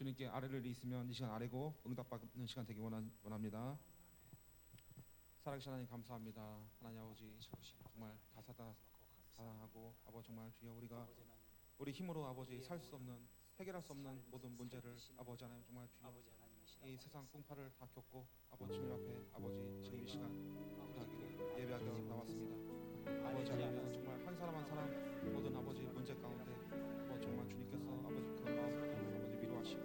주님께 아뢰를 있으면 이 시간 아뢰고 응답받는 시간 되기 원합니다. 살아계신 하나님 감사합니다. 하나님 아버지 정말 다사다하고 아버지 정말 주여 우리가 우리 힘으로 아버지 살 수 없는 해결할 수 없는 모든 문제를 아버지 하나님 정말 주여 이 세상 풍파를 다 겪고 아버지 주님 앞에 아버지 지금 이 시간 기도하기를 예배하기로 나왔습니다. 아버지 하나님 정말 한 사람 한 사람 모든 아버지 문제 가운데 아버지 정말 주님께서 아버지 그 마음을 아버지 위로하시고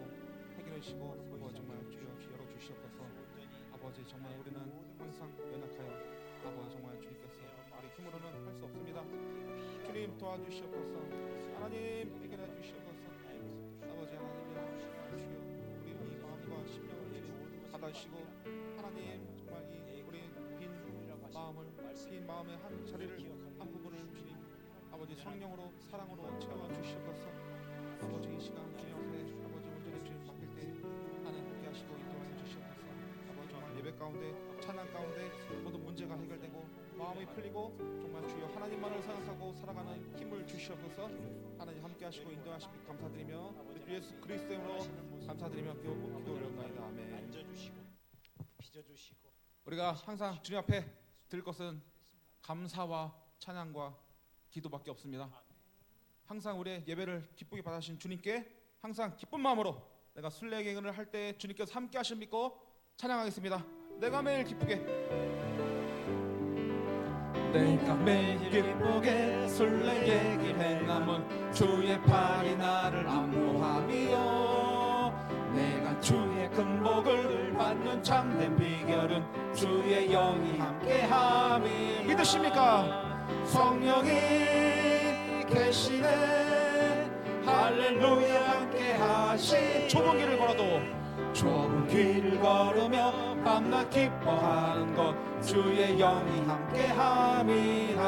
해결해 주시고 아버지 정말 주여 열어주시옵소서. 아버지 정말 우리는 항상 연약하여 아버지 정말 주님께서 우리 힘으로는 할 수 없습니다. 주님 도와주시옵소서. 하나님 해결해 주시옵소서. 아버지 하나님이여 주여 우리 이 마음과 심령을 받아주시고 하나님 정말 이 우리 빈 마음의 한 자리를 한 부분을 주님 아버지 성령으로 사랑으로 채워 주시옵소서. 아버지 이 시간 주님 앞에 아버지 온전히 주님 맡길 때 하나님 함께 하시고 인도하여 주시옵소서. 아버지 정말 예배 가운데 찬양 가운데 모든 문제가 해결되고 마음이 풀리고 정말 주여 하나님만을 생각하고 살아가는 힘을 주시옵소서. 하나님 함께 하시고 인도하시기 감사드리며 우리 예수 그리스도로 감사드리며 기도 올려옵나이다. 아멘. 앉아주시고 빚어주시고 우리가 항상 주님 앞에 드릴 것은 감사와 찬양과 기도밖에 없습니다. 항상 우리의 예배를 기쁘게 받으신 주님께 항상 기쁜 마음으로 내가 순례행을 할 때 주님께서 함께 하실 믿고 찬양하겠습니다. 내가 매일 기쁘게 내가 매일 기쁘게 순례행을 행함은 주의 팔이 나를 안보함이요 내가 주의 근복을 받는 참된 비결은 주의 영이 함께함이 믿으십니까? 성령이 계시네 할렐루야 함께하시 좁은 길을 걸어도 좁은 길을 걸으며 밤낮 기뻐하는 것 주의 영이 함께함이라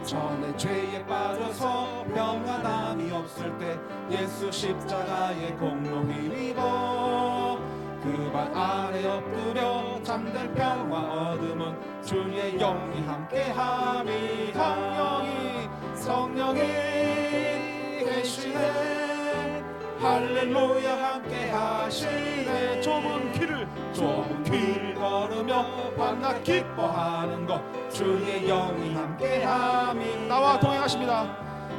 전에 죄에 빠져서 평안함이 없을 때 예수 십자가의 공로 힘입어 그 발 아래 엎드려 잠들 평화 얻음은 주의 영이 함께함이 성령이 계시네 할렐루야 함께하시네 좁은 길을 걸으며 밤낮 기뻐하는 것 주의 영이 함께함이 나와 동행하십니다.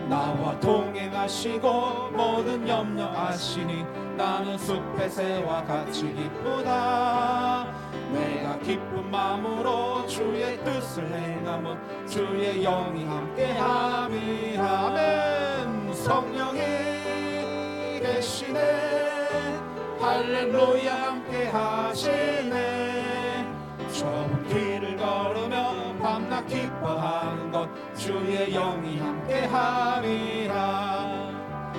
나와 동행하시고 모든 염려 아시니 나는 숲의 새와 같이 기쁘다 내가 기쁜 마음으로 주의 뜻을 행함은 주의 영이 함께함이라 아멘. 성령이 계시네 할렐루야 함께하시네 좁은 길을 걸으며 밤낮 기뻐하는 것 주의 영이 함께함이라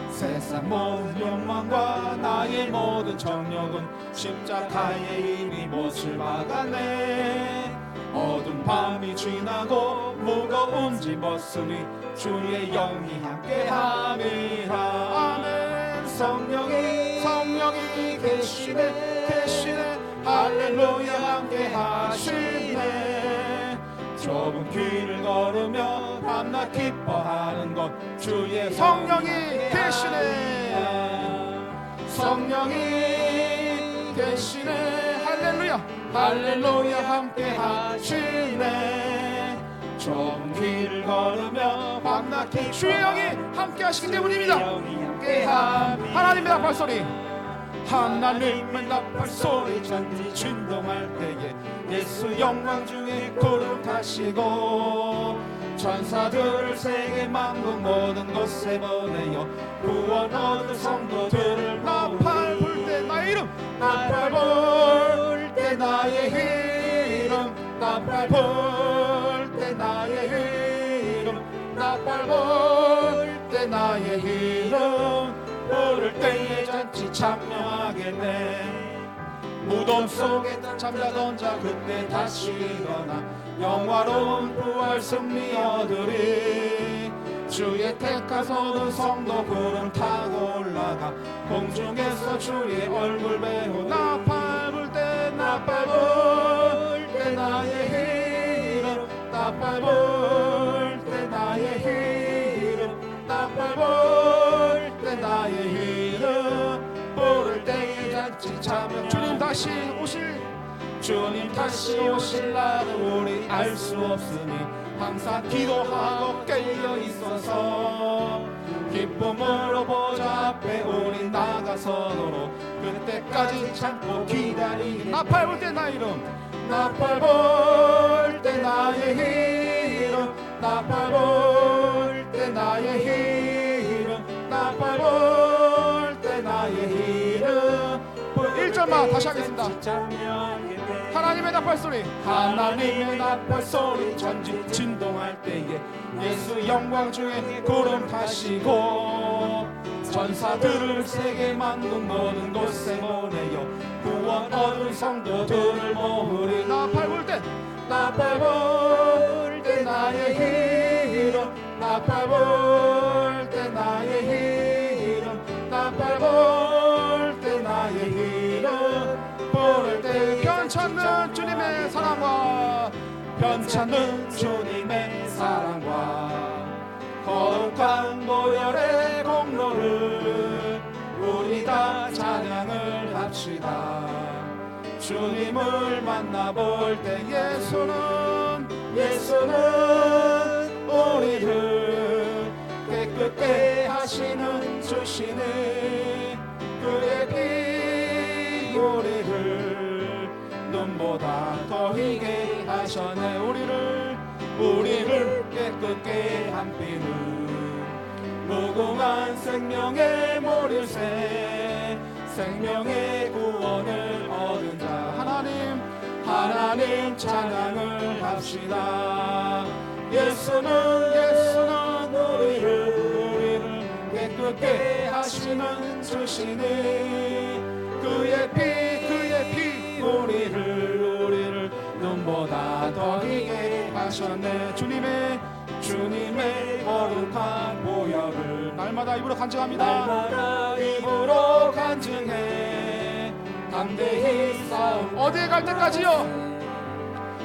세상 모든 욕망과 나의 모든 정욕은 십자가에 이미 못을 박았네 어두운 밤이 지나고 무거운 짐 벗으니 주의 영이 함께함이라 아멘. 성령이 계시네 할렐루야 함께하시네 좁은 길을 걸으며 밤낮 기뻐하는 것 주의 성령이 계시네 할렐루야 함께하시네 좁은 길을 걸으며 밤낮 기뻐 주의 영이 함께하시기 때문입니다. 하나님의 나팔소리 하나님의 나팔소리 잔디 진동할 때에 예수 영광 중에 구름 타시고 천사들을 세계 만국 모든 곳에 보내어 구원 얻을 성도들을 나팔 불 때 나의 이름 나팔 불 때 나의 이름 나팔 불 때 나의 이름 나팔 불 때 나의 이름 부를 때에 잔치 참여하겠네 무덤 속에 잠자던 자 그때 다시 일어나 영화로운 부활 승리 얻으리 주의 택하소는 성도 구름 타고 올라가 공중에서 주의 얼굴 배우 나팔 불 때 나의 이름 나팔 불 때 나의 이름 나팔 불 때 나의 이름 끝까지 참여. 주님 다시 오실 날은 우리 알 수 없으니 항상 기도하고 깨어 있어서 기쁨으로 보좌 앞에 우리 나가서도록 그때까지 참고 기다리기. 나팔 불 때 나의 이름, 나팔 불 때 나의 이름, 나팔 불 때 나의 이름, 나팔 불 때 나의 이름. 1절만 다시 하겠습니다. 하나님의 나팔 소리, 하나님의 나팔 소리 전지 진동할 때에 예수 영광 중에 구름 타시고 전사들을 세계 만국 모든 곳에 보내어 구원 얻은 성도들을 모으리. 나팔 불 때, 나팔 불 때 나의 이름, 나팔 불 때 나의 이름, 나팔 불 때 나의 이름. 부를 때 변찮는 주님의 사랑과 변찮는 주님의 사랑과 거룩한 보혈의 공로를 우리 다 찬양을 합시다. 주님을 만나볼 때 예수는 우리를 깨끗게 하시는 주시네. 그의 피 우리를 눈보다 더 희게 하셨네. 우리를 깨끗게 한 피는 무궁한 생명의 모릴새 생명의 구원을 얻은 자. 하나님 찬양을 합시다. 예수는 우리를 깨끗게 하시는 주시니 그의 피 우리를 눈보다 더 희게 하셨네. 주님의 거룩한 보혈을 날마다 입으로 간증해 담대히 싸움. 어디에 갈 때까지요?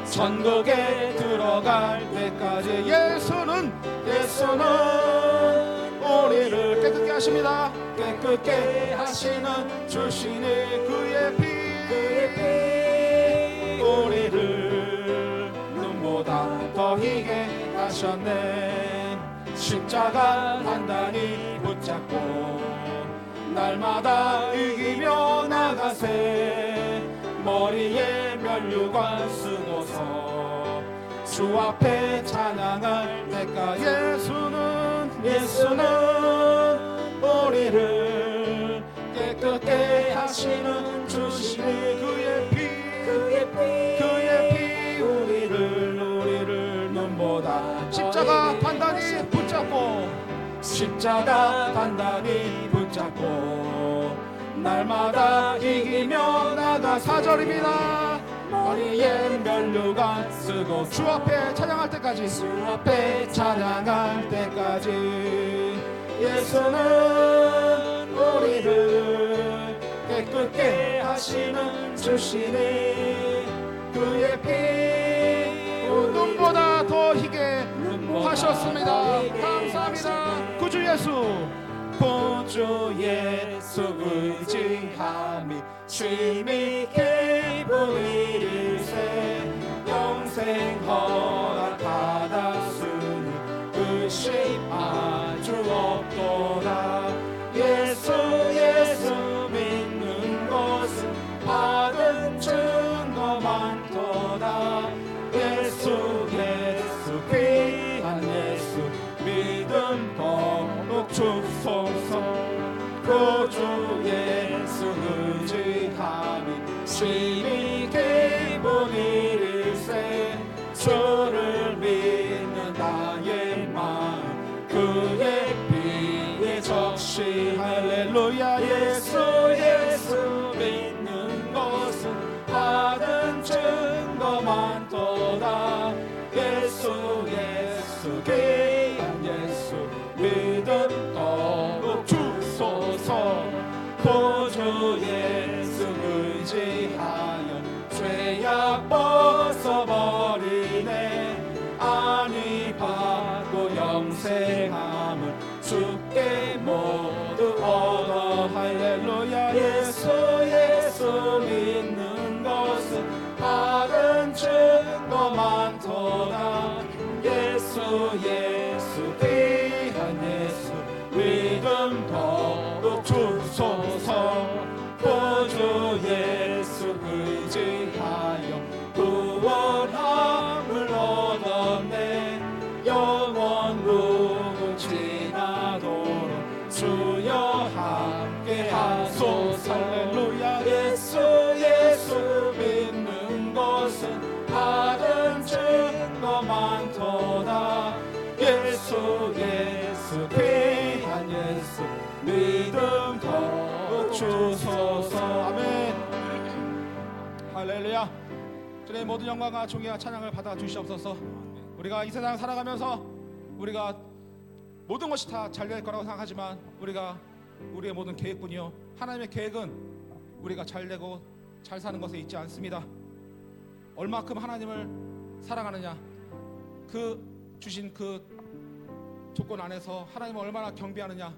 천국에 들어갈 때까지. 예수는 우리를 깨끗게 하십니다. 깨끗게 하시는 주시니 그의 피 우리를 눈보다 더 희게 하셨네. 십자가 단단히 붙잡고 날마다 이기며 나가세. 머리에 면류관 쓰고서 주 앞에 찬양할 때까지. 예수는 우리를 깨끗게 하시는 주시니 그의 피 우리를 눈보다 십자가 단단히 붙잡고 날마다 이기며 나가. 4절입니다. 머리에 면류관 쓰고 주 앞에 찬양할 때까지. 예수는 우리를 깨끗게 하시는 주시니 그의 피 눈보다 더 희게 하셨습니다. 감사합니다. 구주 예수 의지함이 쉼있게 보이리세. 영생 허락받았으니 의심 아주 없도다. 예수 믿는 것은 받은 증거 많도다. 예수 귀한 예수 믿음 더욱 주소서. 구주 예수 의지함이 심히 보이리세. 주를 믿는 나의 마음 그의 피에 적시. 할렐루야. 예수 믿는 것은 받은 증거 많도다. 예수 귀한 예수 믿음 더욱 주소서. 구주 예수 의지하여 죄악 벗어버리네. 안위 받고 영생함을 주께 모두 얻어. 할렐루야. 예수 주소서. 아멘. 할렐루야. 주의 모든 영광과 존귀와 찬양을 받아 주시옵소서. 우리가 이 세상 살아가면서 우리가 모든 것이 다 잘 될 거라고 생각하지만 우리의 모든 계획뿐이요, 하나님의 계획은 우리가 잘 되고 잘 사는 것에 있지 않습니다. 얼마큼 하나님을 사랑하느냐, 그 주신 그 조건 안에서 하나님을 얼마나 경배하느냐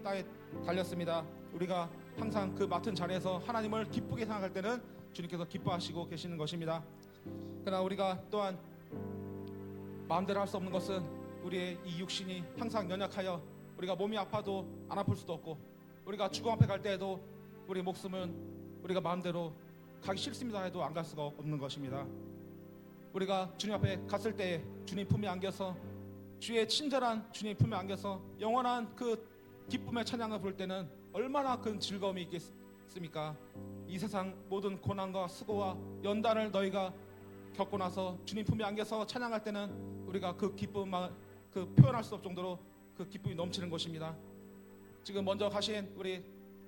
따에 달렸습니다. 우리가 항상 그 맡은 자리에서 하나님을 기쁘게 생각할 때는 주님께서 기뻐하시고 계시는 것입니다. 그러나 우리가 또한 마음대로 할 수 없는 것은 우리의 이 육신이 항상 연약하여 우리가 몸이 아파도 안 아플 수도 없고, 우리가 죽음 앞에 갈 때에도 우리 목숨은 우리가 마음대로 가기 싫습니다 해도 안 갈 수가 없는 것입니다. 우리가 주님 앞에 갔을 때에 주님 품에 안겨서, 주의 친절한 주님 품에 안겨서 영원한 그 기쁨의 찬양을 부를 때는 얼마나 큰 즐거움이 있겠습니까? 이 세상 모든 고난과 수고와 연단을 너희가 겪고 나서 주님 품에 안겨서 찬양할 때는 우리가 그 기쁨을 표현할 수 없을 정도로 그 기쁨이 넘치는 것입니다. 지금 먼저 가신 우리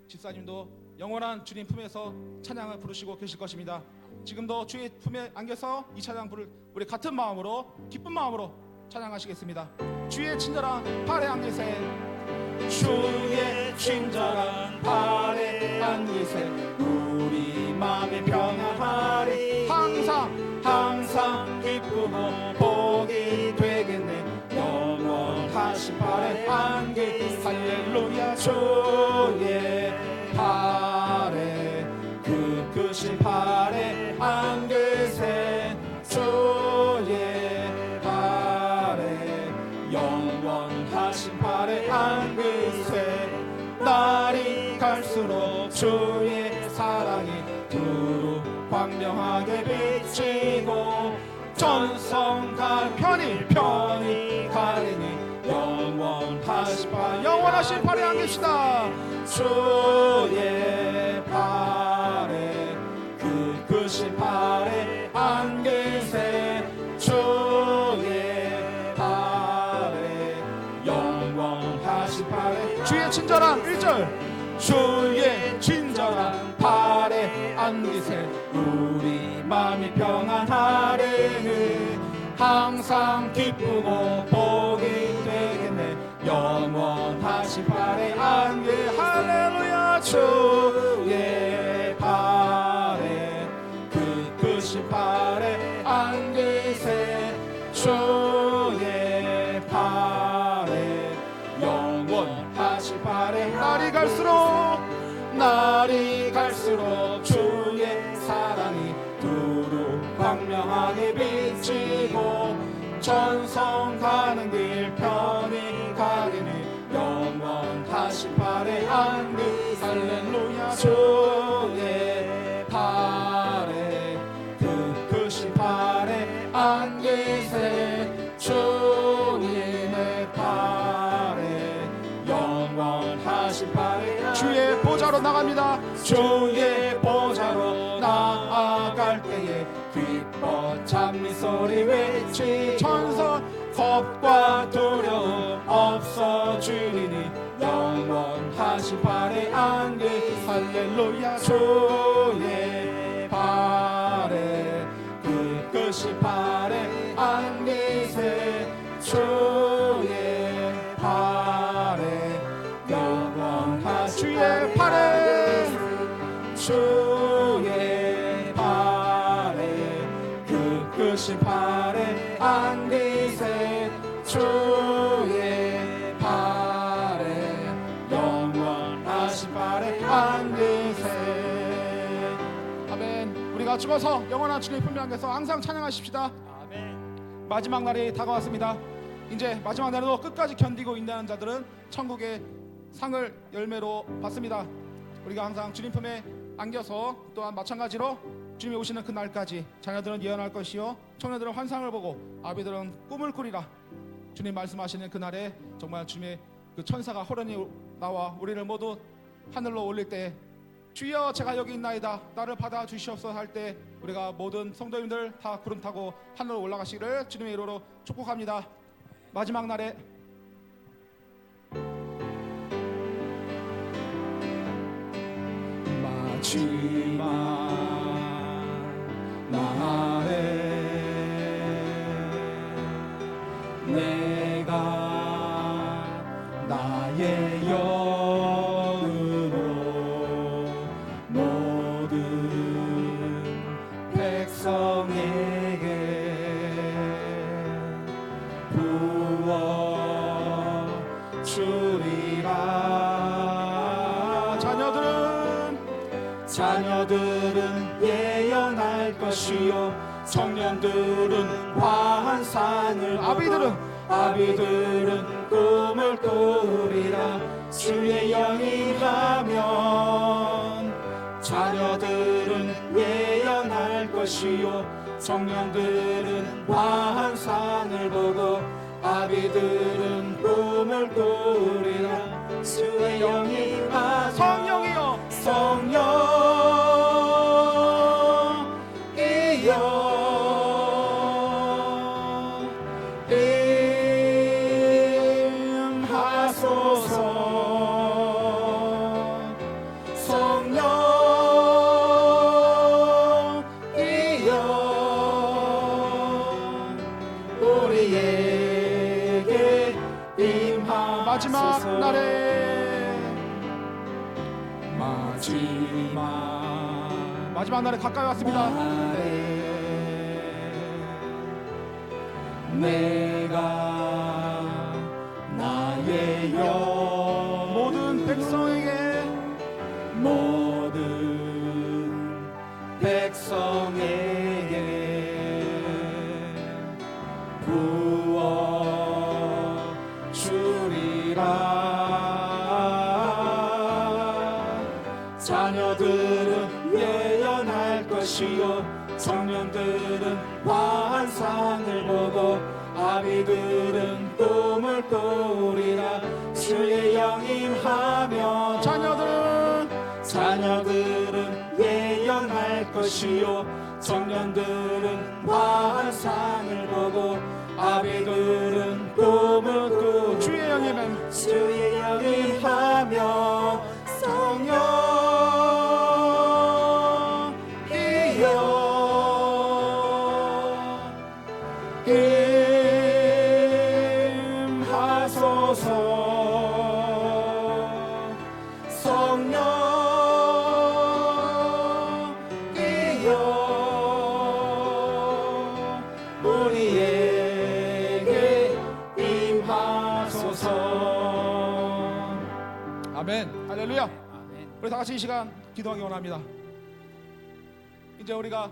집사님도 영원한 주님 품에서 찬양을 부르시고 계실 것입니다. 지금도 주의 품에 안겨서 이 찬양 부를 우리 같은 마음으로, 기쁜 마음으로 찬양하시겠습니다. 주의 친절한 팔에 안기세, 주의 친절한 팔에 안기세, 우리 마음이 평안하리. 항상 기쁘고 복이 되겠네. 영원하신 팔에 안기. 할렐루야. 주의 팔에, 그 크신 팔에 안기세, 주의 팔에, 영원하신 팔에 안기세. 날이 갈수록 주의 사랑이 두루 광명하게 비치고, 전성갈 편히 가리니 영원하신 팔에 안기시다. 주의 팔에, 그 크신 팔에 안기세, 주의 팔에, 영원하신 팔에. 주의 친절한 1절, 주의 친절한 팔에 안기세, 우리 마음이 평안하리니. 항상 기쁘고 복이 되겠네. 영원하신 팔에 안기. 할렐루야. 주의 팔에, 그 크신 팔에 안기세, 주의 팔에, 영원하신 팔에. 날이 갈수록 주의 사랑이 두루 광명하게 비치고, 전성 가는 길 편히 가리니 영원하신 팔에 안기. 할렐루야. 주의 팔에, 그 크신 팔에 안기세, 주님의 팔에, 영원하신 팔에. 주의 보좌로 나갑니다. 주의 보좌로 나아갈 때에 기뻐 찬미소리 외치. 천사 겁과 두려움 없어지리니 영원하신 팔에 안기. 할렐루야. 주의 팔에, 그 크신 팔에 안기세, 주의 팔에, 영원하신 주의 팔에, 주의 팔에, 그 크신 팔에 안기세, 주의 팔에, 영원하신 팔에 안기세. 아멘. 우리가 죽어서 영원한 주님의 품에 안겨서 항상 찬양하십시다. 아멘. 마지막 날이 다가왔습니다. 이제 마지막 날에도 끝까지 견디고 인내하는 자들은 천국의 상을 열매로 받습니다. 우리가 항상 주님 품에 안겨서 또한 마찬가지로 주님이 오시는 그 날까지 자녀들은 예언할 것이요, 청년들은 환상을 보고 아비들은 꿈을 꾸리라. 주님 말씀하시는 그 날에 정말 주님의 그 천사가 호련히 나와 우리를 모두 하늘로 올릴 때, 주여 제가 여기 있나이다, 나를 받아 주시옵소서 할 때 우리가 모든 성도님들 다 구름 타고 하늘로 올라가시기를 주님의 이름으로 축복합니다. 마지막 날에 마지막 날에 내가 나의 영으로 모든 백성에게 부어 주리라. 자녀들은 예언할 것이요 청년들은 환상을 아비들은 꿈을 꾸리라. 주의 영이 임하면 자녀들은 예언할 것이요 청년들은 환상을 보고 아비들은 꿈을 꾸리라. 주의 영이 임하면 성령이여 마지막 날에 마지막 날에 가까이 왔습니다. 내가 나의 영 모든 백성에게 부어 주리라. 자녀들은 예언할 것이요 청년들은 환상을 보고 아비들은 꿈을 꾸리라. 주의 영이 임하면 자녀들은 예언할 것이요 청년들은 환상을 보고 아비들은 꿈을 꾸리라. 주의 영이 임하면 성령이여 우리에게 임하소서. 아멘. 할렐루야. 우리 다 같이 이 시간 기도하기 원합니다. 이제 우리가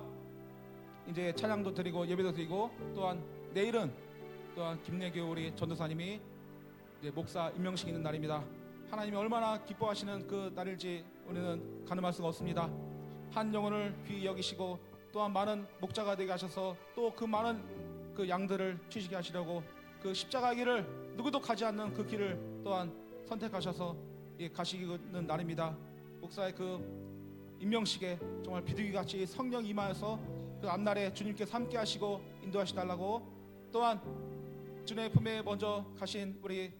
이제 찬양도 드리고 예배도 드리고 또한 내일은 또한 김예교 우리 전도사님이 이제 목사 임명식 있는 날입니다. 하나님이 얼마나 기뻐하시는 그 날일지 우리는 가늠할 수가 없습니다. 한 영혼을 귀히 여기시고 또한 많은 목자가 되게 하셔서 또 그 많은 그 양들을 취지게 하시려고 그 십자가 길을 누구도 가지 않는 그 길을 또한 선택하셔서 가시는 날입니다. 목사의 그 임명식에 정말 비둘기같이 성령 임하여서 그 앞날에 주님께서 함께 하시고 인도하시달라고, 또한 주님의 품에 먼저 가신 우리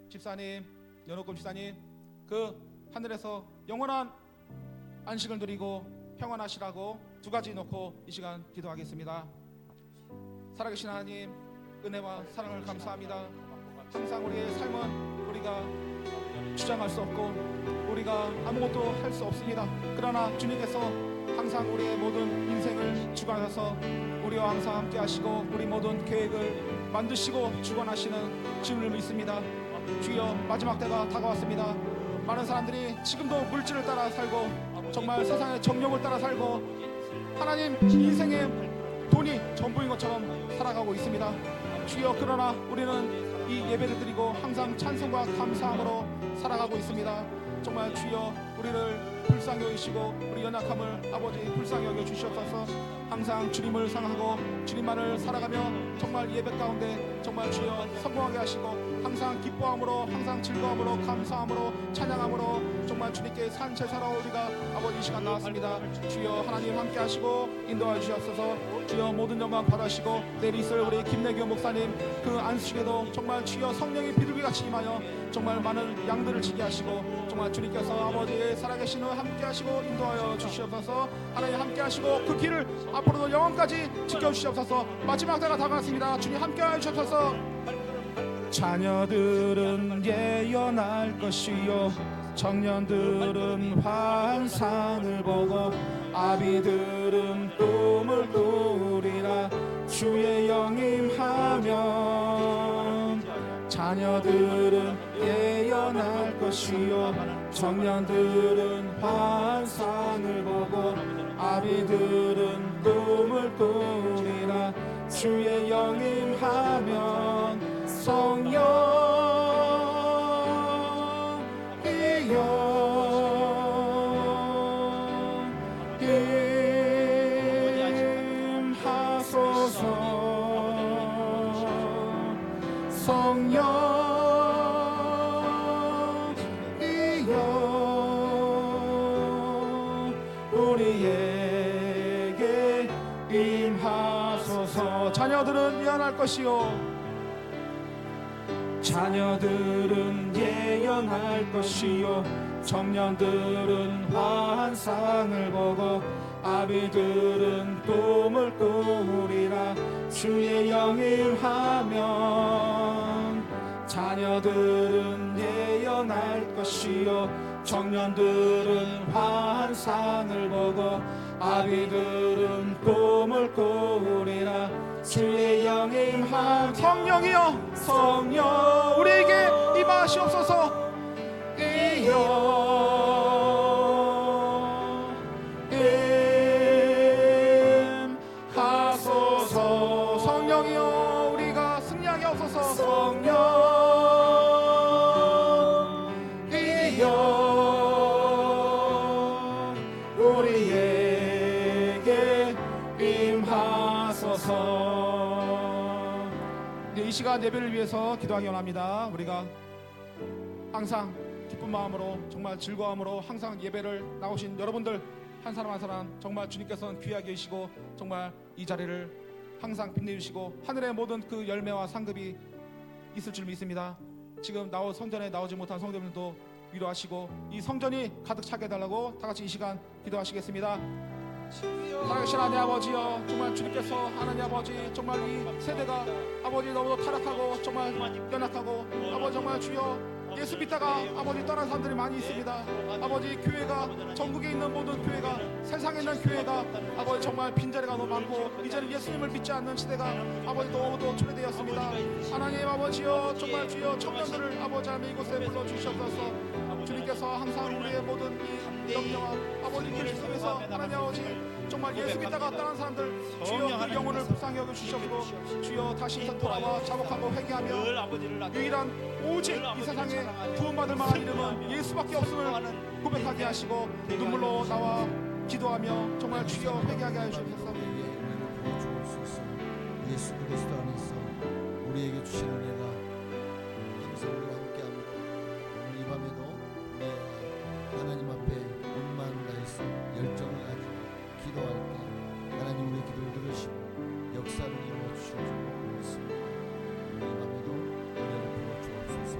집사님, 연옥금 집사님, 그 하늘에서 영원한 안식을 누리고 평안하시라고 두 가지 놓고 이 시간 기도하겠습니다. 살아계신 하나님, 은혜와 사랑을 감사합니다. 항상 우리의 삶은 우리가 주장할 수 없고 우리가 아무것도 할 수 없습니다. 그러나 주님께서 항상 우리의 모든 인생을 주관하셔서 우리와 항상 함께 하시고 우리 모든 계획을 만드시고 주관하시는 주님을 믿습니다. 주여, 마지막 때가 다가왔습니다. 많은 사람들이 지금도 물질을 따라 살고 정말 세상의 정욕을 따라 살고 하나님 인생의 돈이 전부인 것처럼 살아가고 있습니다. 주여, 그러나 우리는 이 예배를 드리고 항상 찬송과 감사함으로 살아가고 있습니다. 정말 주여, 우리를 불쌍히 여기시고 우리 연약함을 아버지 불쌍히 여겨 주시옵소서. 항상 주님을 상하고 주님만을 살아가며 정말 예배 가운데 정말 주여 성공하게 하시고 항상 기뻐함으로 항상 즐거움으로 감사함으로 찬양함으로 정말 주님께 산 제사로 우리가 아버지 이 시간 나왔습니다. 주여 하나님 함께 하시고 인도하여 주옵소서. 주여 모든 영광 받으시고 내일 있을 우리 김내규 목사님 그 안식에도 정말 주여 성령의 비둘기같이 임하여 정말 많은 양들을 지게 하시고 정말 주님께서 아버지의 살아계시는 함께 하시고 인도하여 주시옵소서. 하나님 함께 하시고 그 길을 앞으로도 영원까지 지켜주시옵소서. 마지막 때가 다가왔습니다. 주님 함께 하여 주옵소서. 자녀들은 예언할 것이요 청년들은 환상을 보고 아비들은 꿈을 꾸리라. 주의 영임하면 자녀들은 예언할 것이요 청년들은 환상을 보고 아비들은 꿈을 꾸리라. 주의 영임하면 성령이여 성령이여 우리에게 임하소서. 자녀들은 예언할 것이요 자녀들은 예언할 것이요 청년들은 환상을 보고 아비들은 꿈을 꾸리라. 주의 영임하면 자녀들은 예언할 것이요 청년들은 환상을 보고 아비들은 꿈을 꾸리라. 주의 영임하면 성령이여 성령 우리에게 임하시옵소서. 임하소서. 성령이여 우리가 승리하게 하옵소서. 성령이여 우리에게 임하소서. 이 시간 예배를 위해서 기도하기 원합니다. 우리가 항상 기쁜 마음으로 정말 즐거움으로 항상 예배를 나오신 여러분들 한 사람 한 사람 정말 주님께서는 귀하게 계시고 정말 이 자리를 항상 빛내주시고 하늘의 모든 그 열매와 상급이 있을 줄 믿습니다. 지금 성전에 나오지 못한 성도님들도 위로하시고 이 성전이 가득 차게 해달라고 다같이 이 시간 기도하시겠습니다. 살아계신 하나님 아버지여 정말 주님께서 하나님 아버지 정말 이 세대가 아버지 너무도 타락하고 정말 연약하고 아버지 정말 주여 예수 믿다가 아버지 떠난 사람들이 많이 있습니다. 아버지 교회가 전국에 있는 모든 교회가 세상에 있는 교회가 아버지 정말 빈자리가 너무 많고 이제는 예수님을 믿지 않는 시대가 아버지 너무도 초래되었습니다. 하나님 아버지여 정말 주여 청년들을 아버지 하나님 이곳에 불러주시옵소서. 주님께서 항상 우리의 모든 이 염려와 아버지 그 속에서 하나님 아버지 정말 예수 믿다가 떠난 사람들 주여 그 영혼을 불쌍히 여겨주시옵고 주여 다시 돌아와 자복하고 회개하며 유일한 오직 이 세상에 구원받을 만한 이름은 예수밖에 없음을 고백하게 하시고 눈물로 나와 기도하며 정말 주여 회개하게 하여 주옵소서. 예수 그리스도 안에서 우리에게 주신 은혜가 항상 우리와 함께하므로 오늘 이 밤에도 우리가 하나님 앞에 눈만 다해서 열정을 가지고 기도할 때 하나님 우리의 기도를 들으시고 역사를 이루어 주실 줄 믿습니다. 오늘 이 밤에도 은혜를 부어 주옵소서.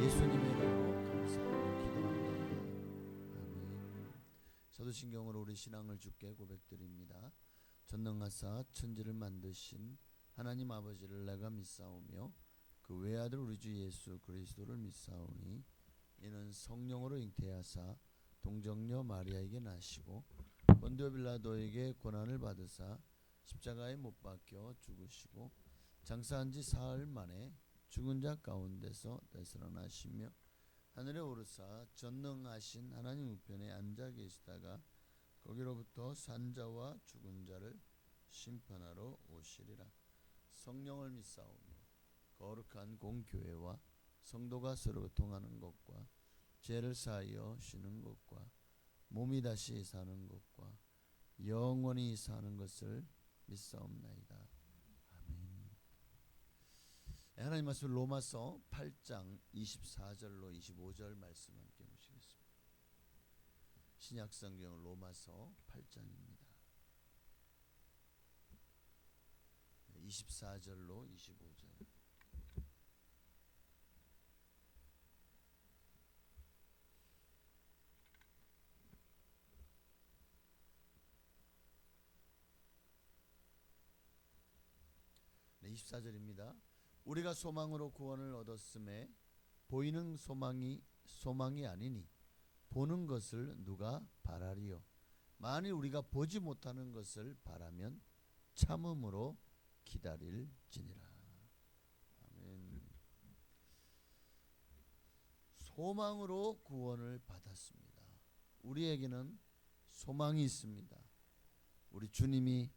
예수님의 이름으로 감사하고 기도합니다. 아멘. 사도신경으로 우리 신앙을 주께 고백드립니다. 전능하사 천지를 만드신 하나님 아버지를 내가 믿사오며 그 외아들 우리 주 예수 그리스도를 믿사오니 이는 성령으로 잉태하사 동정녀 마리아에게 나시고 본디오 빌라도에게 고난을 받으사 십자가에 못 박혀 죽으시고 장사한 지 사흘 만에 죽은 자 가운데서 되살아나시며 하늘에 오르사 전능하신 하나님 우편에 앉아 계시다가 거기로부터 산자와 죽은 자를 심판하러 오시리라. 성령을 믿사오며 거룩한 공교회와 성도가 서로 통하는 것과 죄를 사하여 쉬는 것과 몸이 다시 사는 것과 영원히 사는 것을 믿사옵나이다. 아멘. 하나님 말씀 로마서 8장 24절로 25절 말씀 함께 보시겠습니다. 신약 성경 로마서 8장입니다. 24절로 25절. 네, 24절입니다. 우리가 소망으로 구원을 얻었음에 보이는 소망이 아니니 보는 것을 누가 바라리요. 만일 우리가 보지 못하는 것을 바라면 참음으로 기다릴지니라. 아멘. 소망으로 구원을 받았습니다. 우리에게는 소망이 있습니다. 우리 주님이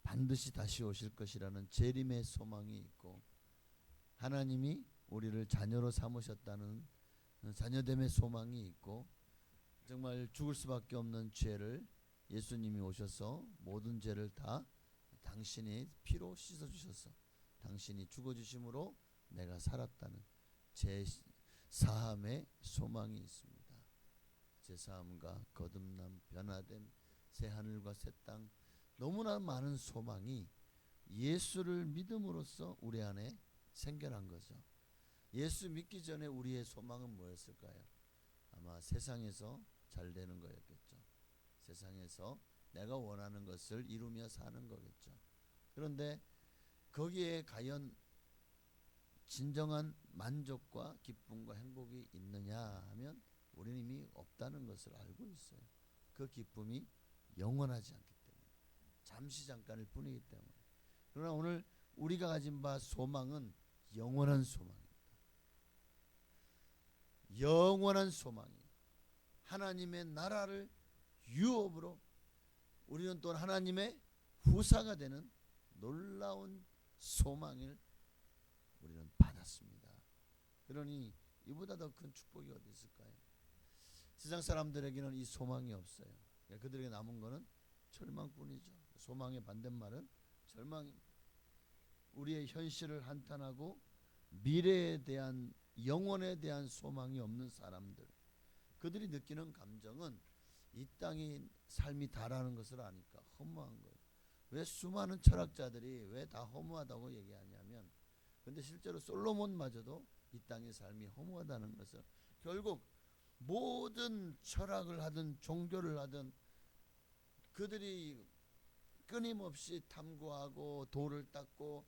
반드시 다시 오실 것이라는 재림의 소망이 있고, 하나님이 우리를 자녀로 삼으셨다는 자녀됨의 소망이 있고, 정말 죽을 수밖에 없는 죄를 예수님이 오셔서 모든 죄를 다 당신이 피로 씻어주셔서 당신이 죽어주심으로 내가 살았다는 제 사함의 소망이 있습니다. 제 사함과 거듭남, 변화됨, 새 하늘과 새 땅, 너무나 많은 소망이 예수를 믿음으로써 우리 안에 생겨난 거죠. 예수 믿기 전에 우리의 소망은 뭐였을까요? 아마 세상에서 잘 되는 거였겠죠. 세상에서 내가 원하는 것을 이루며 사는 거겠죠. 그런데 거기에 과연 진정한 만족과 기쁨과 행복이 있느냐 하면 우리는 이미 없다는 것을 알고 있어요. 그 기쁨이 영원하지 않기 때문에, 잠시 잠깐일 뿐이기 때문에. 그러나 오늘 우리가 가진 바 소망은 영원한 소망입니다. 영원한 소망이에요. 하나님의 나라를 유업으로 우리는 또 하나님의 후사가 되는 놀라운 소망을 우리는 받았습니다. 그러니 이보다 더 큰 축복이 어디 있을까요? 세상 사람들에게는 이 소망이 없어요. 그들에게 남은 것은 절망뿐이죠. 소망의 반대말은 절망입니다. 우리의 현실을 한탄하고 미래에 대한, 영혼에 대한 소망이 없는 사람들, 그들이 느끼는 감정은 이 땅이 삶이 다라는 것을 아니까 허무한 거예요. 왜 수많은 철학자들이 왜 다 허무하다고 얘기하냐면, 근데 실제로 솔로몬마저도 이 땅의 삶이 허무하다는 것을, 결국 모든 철학을 하든 종교를 하든 그들이 끊임없이 탐구하고 돌을 닦고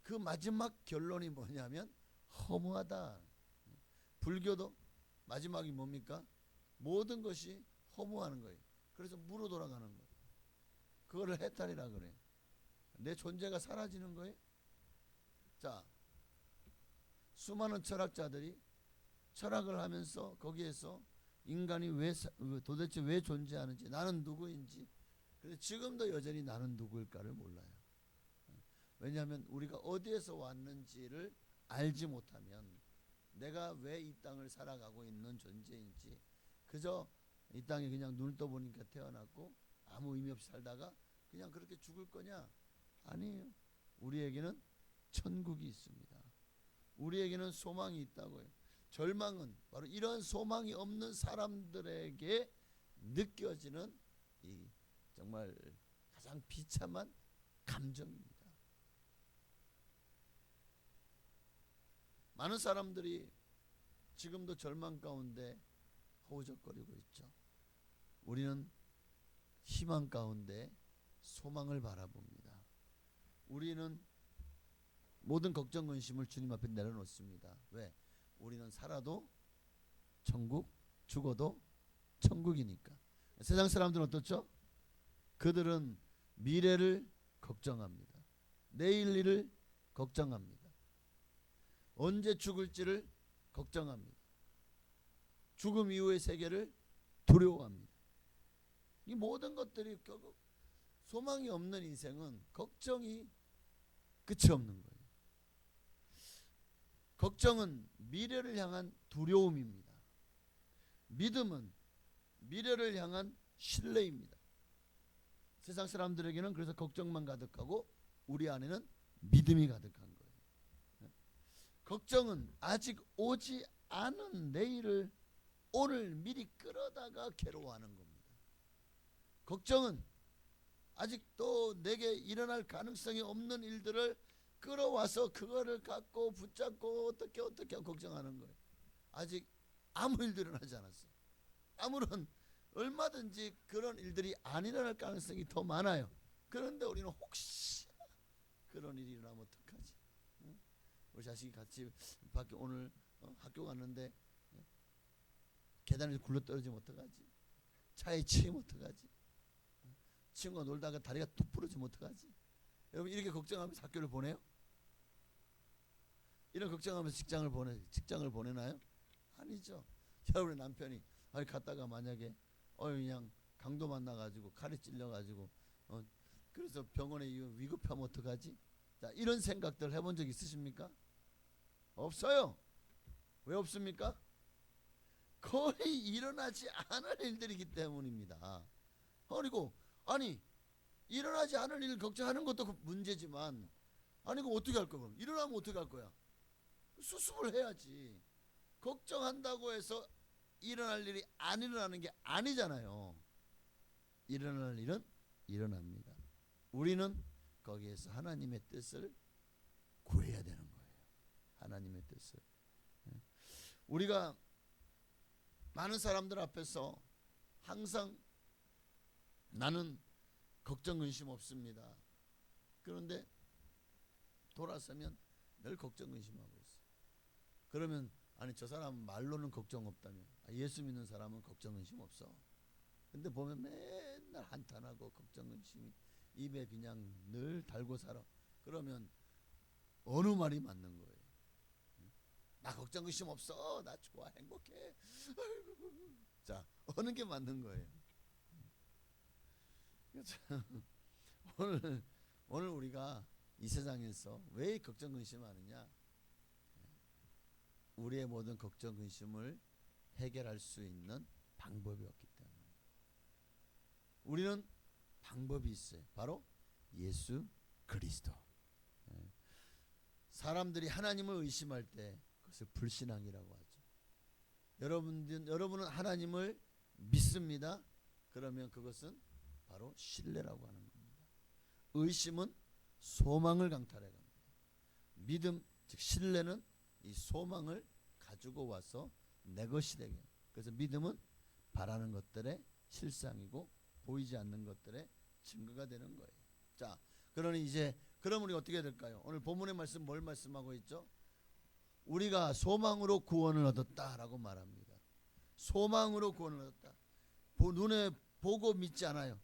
그 마지막 결론이 뭐냐면 허무하다. 불교도 마지막이 뭡니까? 모든 것이 허무하는 거예요. 그래서 무로 돌아가는 거예요. 그거를 해탈이라 그래요. 내 존재가 사라지는 거예요. 자, 수많은 철학자들이 철학을 하면서 거기에서 인간이 도대체 왜 존재하는지, 나는 누구인지, 근데 지금도 여전히 나는 누구일까를 몰라요. 왜냐하면 우리가 어디에서 왔는지를 알지 못하면 내가 왜 이 땅을 살아가고 있는 존재인지, 그저 이 땅에 그냥 눈을 떠보니까 태어났고 아무 의미 없이 살다가 그냥 그렇게 죽을 거냐? 아니에요. 우리에게는 천국이 있습니다. 우리에게는 소망이 있다고요. 절망은 바로 이런 소망이 없는 사람들에게 느껴지는 이 정말 가장 비참한 감정입니다. 많은 사람들이 지금도 절망 가운데 허우적거리고 있죠. 우리는 희망 가운데 소망을 바라봅니다. 우리는 모든 걱정 근심을 주님 앞에 내려놓습니다. 왜? 우리는 살아도 천국, 죽어도 천국이니까. 세상 사람들은 어떻죠? 그들은 미래를 걱정합니다. 내일 일을 걱정합니다. 언제 죽을지를 걱정합니다. 죽음 이후의 세계를 두려워합니다. 이 모든 것들이 결국 소망이 없는 인생은 걱정이 끝이 없는 거예요. 걱정은 미래를 향한 두려움입니다. 믿음은 미래를 향한 신뢰입니다. 세상 사람들에게는 그래서 걱정만 가득하고 우리 안에는 믿음이 가득한 거예요. 걱정은 아직 오지 않은 내일을 오늘 미리 끌어다가 괴로워하는 겁니다. 걱정은 아직도 내게 일어날 가능성이 없는 일들을 끌어와서 그거를 갖고 붙잡고 어떻게 걱정하는 거예요. 아직 아무 일도 일어나지 않았어. 아무런 얼마든지 그런 일들이 안 일어날 가능성이 더 많아요. 그런데 우리는 혹시 그런 일이 일어나면 어떡하지? 우리 자식이 같이 밖에 오늘 학교 갔는데 계단에서 굴러 떨어지면 어떡하지? 차에 치이면 어떡하지? 친구가 놀다가 다리가 뚝 부러지면 어떡하지? 여러분 이렇게 걱정하면서 학교를 보내요? 이런 걱정하면서 직장을 보내나요? 아니죠. 여러분의 남편이 갔다가 만약에 그냥 강도 만나가지고 칼에 찔려가지고 그래서 병원에 위급하면 어떡하지? 자, 이런 생각들 해본 적 있으십니까? 없어요. 왜 없습니까? 거의 일어나지 않을 일들이기 때문입니다. 그리고 아니 일어나지 않을 일 걱정하는 것도 문제지만 아니 그럼 어떻게 할 거야? 일어나면 어떻게 할 거야? 수습을 해야지. 걱정한다고 해서 일어날 일이 안 일어나는 게 아니잖아요. 일어날 일은 일어납니다. 우리는 거기에서 하나님의 뜻을 구해야 되는 거예요. 하나님의 뜻을. 우리가 많은 사람들 앞에서 항상 나는 걱정 근심 없습니다. 그런데 돌아서면 늘 걱정 근심하고 있어요. 그러면 아니 저 사람은 말로는 걱정 없다며. 예수 믿는 사람은 걱정 근심 없어. 근데 보면 맨날 한탄하고 걱정 근심이 입에 그냥 늘 달고 살아. 그러면 어느 말이 맞는 거예요? 나 걱정 근심 없어. 나 좋아 행복해. 자, 어느 게 맞는 거예요? 오늘 우리가 이 세상에서 왜 걱정 근심하느냐? 우리의 모든 걱정 근심을 해결할 수 있는 방법이 없기 때문에. 우리는 방법이 있어요. 바로 예수 그리스도. 사람들이 하나님을 의심할 때 그것을 불신앙이라고 하죠. 여러분은 하나님을 믿습니다. 그러면 그것은 바로 신뢰라고 하는 겁니다. 의심은 소망을 강탈해 갑니다. 믿음 즉 신뢰는 이 소망을 가지고 와서 내 것이 되게. 그래서 믿음은 바라는 것들의 실상이고 보이지 않는 것들의 증거가 되는 거예요. 자, 그러니 이제 그럼 우리 어떻게 해야 될까요? 오늘 본문의 말씀 뭘 말씀하고 있죠? 우리가 소망으로 구원을 얻었다라고 말합니다. 소망으로 구원을 얻었다. 눈에 보고 믿지 않아요.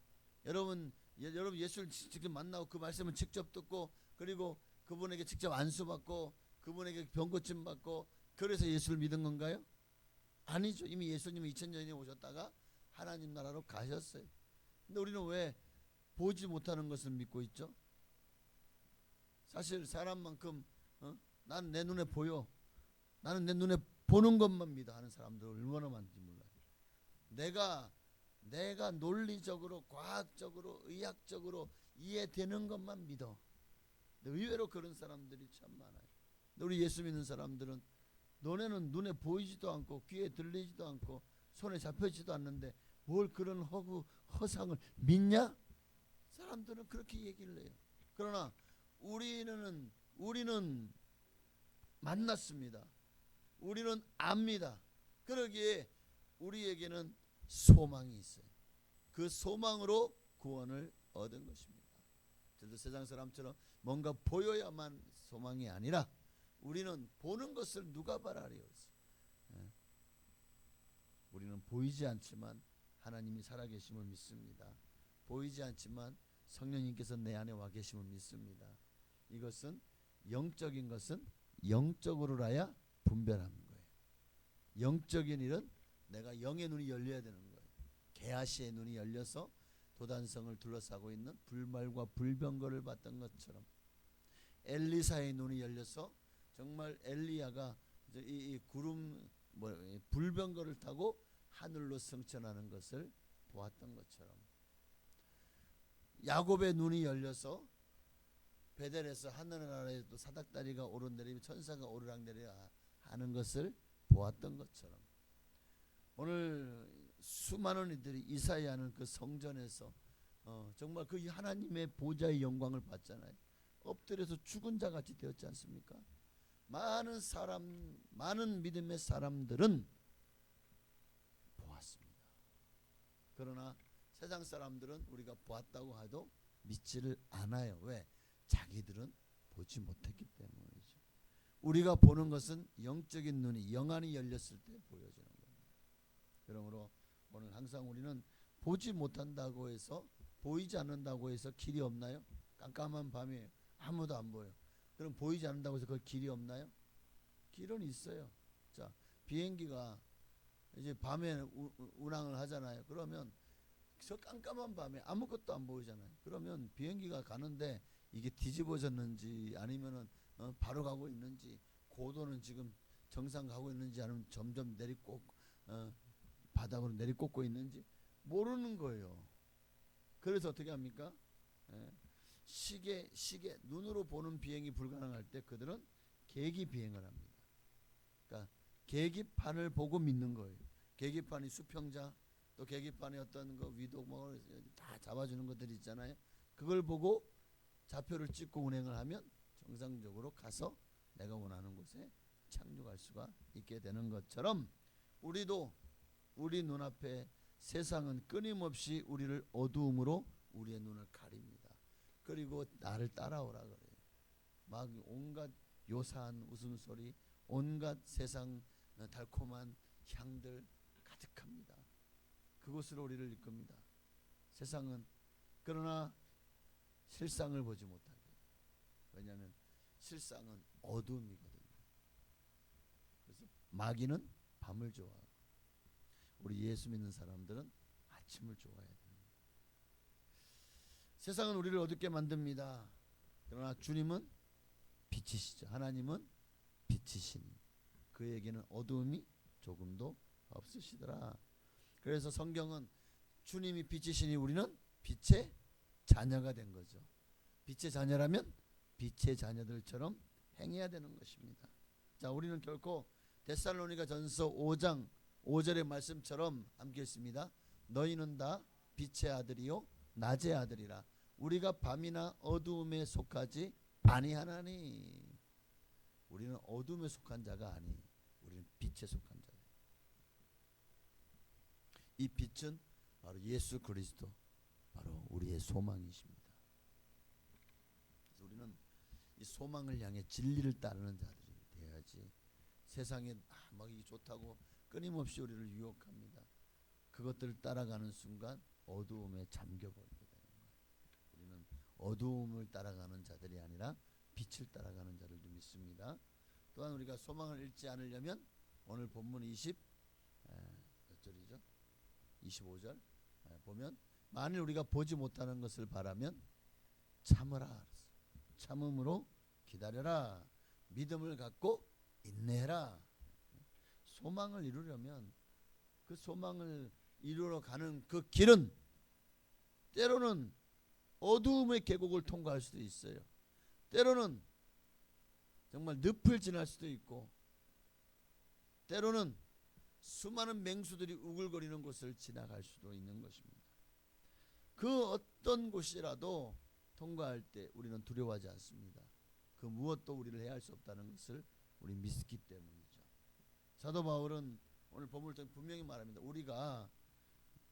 여러분 예수를 직접 만나고 그 말씀을 직접 듣고 그리고 그분에게 직접 안수받고 그분에게 병 고침 받고 그래서 예수를 믿은 건가요? 아니죠. 이미 예수님은 2000년 전에 오셨다가 하나님 나라로 가셨어요. 근데 우리는 왜 보지 못하는 것을 믿고 있죠? 사실 사람만큼 난 내 눈에 보여. 나는 내 눈에 보는 것만 믿어 하는 사람들 얼마나 많은지 몰라요. 내가 논리적으로 과학적으로 의학적으로 이해되는 것만 믿어. 근데 의외로 그런 사람들이 참 많아요. 근데 우리 예수 믿는 사람들은 너네는 눈에 보이지도 않고 귀에 들리지도 않고 손에 잡혀지도 않는데 뭘 그런 허상을 믿냐? 사람들은 그렇게 얘기를 해요. 그러나 우리는 만났습니다. 우리는 압니다. 그러기에 우리에게는 소망이 있어요. 그 소망으로 구원을 얻은 것입니다. 저도 세상 사람처럼 뭔가 보여야만 소망이 아니라 우리는 보는 것을 누가 바라리요? 우리는 보이지 않지만 하나님이 살아계심을 믿습니다. 보이지 않지만 성령님께서 내 안에 와 계심을 믿습니다. 이것은 영적인 것은 영적으로라야 분별하는 거예요. 영적인 일은 내가 영의 눈이 열려야 되는 거예요. 게하시의 눈이 열려서 도단성을 둘러싸고 있는 불말과 불병거를 봤던 것처럼 엘리사의 눈이 열려서 정말 엘리야가 이 구름 불병거를 타고 하늘로 승천하는 것을 보았던 것처럼 야곱의 눈이 열려서 베델에서 하늘나라에 또 사닥다리가 오르내리며 천사가 오르락내리락 하는 것을 보았던 것처럼 오늘 수많은 이들이 이사야는 그 성전에서 정말 그 하나님의 보좌의 영광을 봤잖아요. 엎드려서 죽은 자 같이 되었지 않습니까? 많은 믿음의 사람들은 보았습니다. 그러나 세상 사람들은 우리가 보았다고 해도 믿지를 않아요. 왜? 자기들은 보지 못했기 때문이죠. 우리가 보는 것은 영적인 눈이 영안이 열렸을 때 보여지는 겁니다. 그러므로 오늘 항상 우리는 보지 못한다고 해서 보이지 않는다고 해서 길이 없나요? 깜깜한 밤이에요. 아무도 안 보여. 그럼 보이지 않는다고 해서 그 길이 없나요? 길은 있어요. 자, 비행기가 이제 밤에 운항을 하잖아요. 그러면 저 깜깜한 밤에 아무것도 안 보이잖아요. 그러면 비행기가 가는데 이게 뒤집어졌는지 아니면은 바로 가고 있는지 고도는 지금 정상 가고 있는지 아니면 점점 바닥으로 내리꽂고 있는지 모르는 거예요. 그래서 어떻게 합니까? 시계 눈으로 보는 비행이 불가능할 때 그들은 계기 비행을 합니다. 그러니까 계기판을 보고 믿는 거예요. 계기판이 수평자 또 계기판에 어떤 거 위도 뭐 다 잡아주는 것들이 있잖아요. 그걸 보고 좌표를 찍고 운행을 하면 정상적으로 가서 내가 원하는 곳에 착륙할 수가 있게 되는 것처럼 우리도 우리 눈앞에 세상은 끊임없이 우리를 어두움으로 우리의 눈을 가립니다. 그리고 나를 따라오라 그래요. 막 온갖 요사한 웃음소리, 온갖 세상 달콤한 향들 가득합니다. 그곳으로 우리를 이끕니다. 세상은 그러나 실상을 보지 못하게. 왜냐하면 실상은 어둠이거든요. 그래서 마귀는 밤을 좋아하고 우리 예수 믿는 사람들은 아침을 좋아해야 됩니다. 세상은 우리를 어둡게 만듭니다. 그러나 주님은 빛이시죠. 하나님은 빛이시니 그에게는 어두움이 조금도 없으시더라. 그래서 성경은 주님이 빛이시니 우리는 빛의 자녀가 된 거죠. 빛의 자녀라면 빛의 자녀들처럼 행해야 되는 것입니다. 자, 우리는 결코 데살로니가 전서 5장 5절의 말씀처럼 함께 있습니다. 너희는 다 빛의 아들이요 낮의 아들이라. 우리가 밤이나 어두움에 속하지 아니하나니. 우리는 어둠에 속한 자가 아니, 우리는 빛에 속한 자예요. 이 빛은 바로 예수 그리스도, 바로 우리의 소망이십니다. 그래서 우리는 이 소망을 향해 진리를 따르는 자들이 되어야지. 세상에 막 이게 좋다고 끊임없이 우리를 유혹합니다. 그것들을 따라가는 순간 어두움에 잠겨버리게 되는 거예요. 우리는 어두움을 따라가는 자들이 아니라 빛을 따라가는 자들도 믿습니다. 또한 우리가 소망을 잃지 않으려면 오늘 본문 몇 절이죠? 25절 보면 만일 우리가 보지 못하는 것을 바라면 참으라. 참음으로 기다려라. 믿음을 갖고 인내해라. 소망을 이루려면 그 소망을 이루러 가는 그 길은 때로는 어두움의 계곡을 통과할 수도 있어요. 때로는 정말 늪을 지날 수도 있고 때로는 수많은 맹수들이 우글거리는 곳을 지나갈 수도 있는 것입니다. 그 어떤 곳이라도 통과할 때 우리는 두려워하지 않습니다. 그 무엇도 우리를 해할 수 없다는 것을 우리 믿기 때문이죠. 사도 바울은 오늘 본문을 통해 분명히 말합니다. 우리가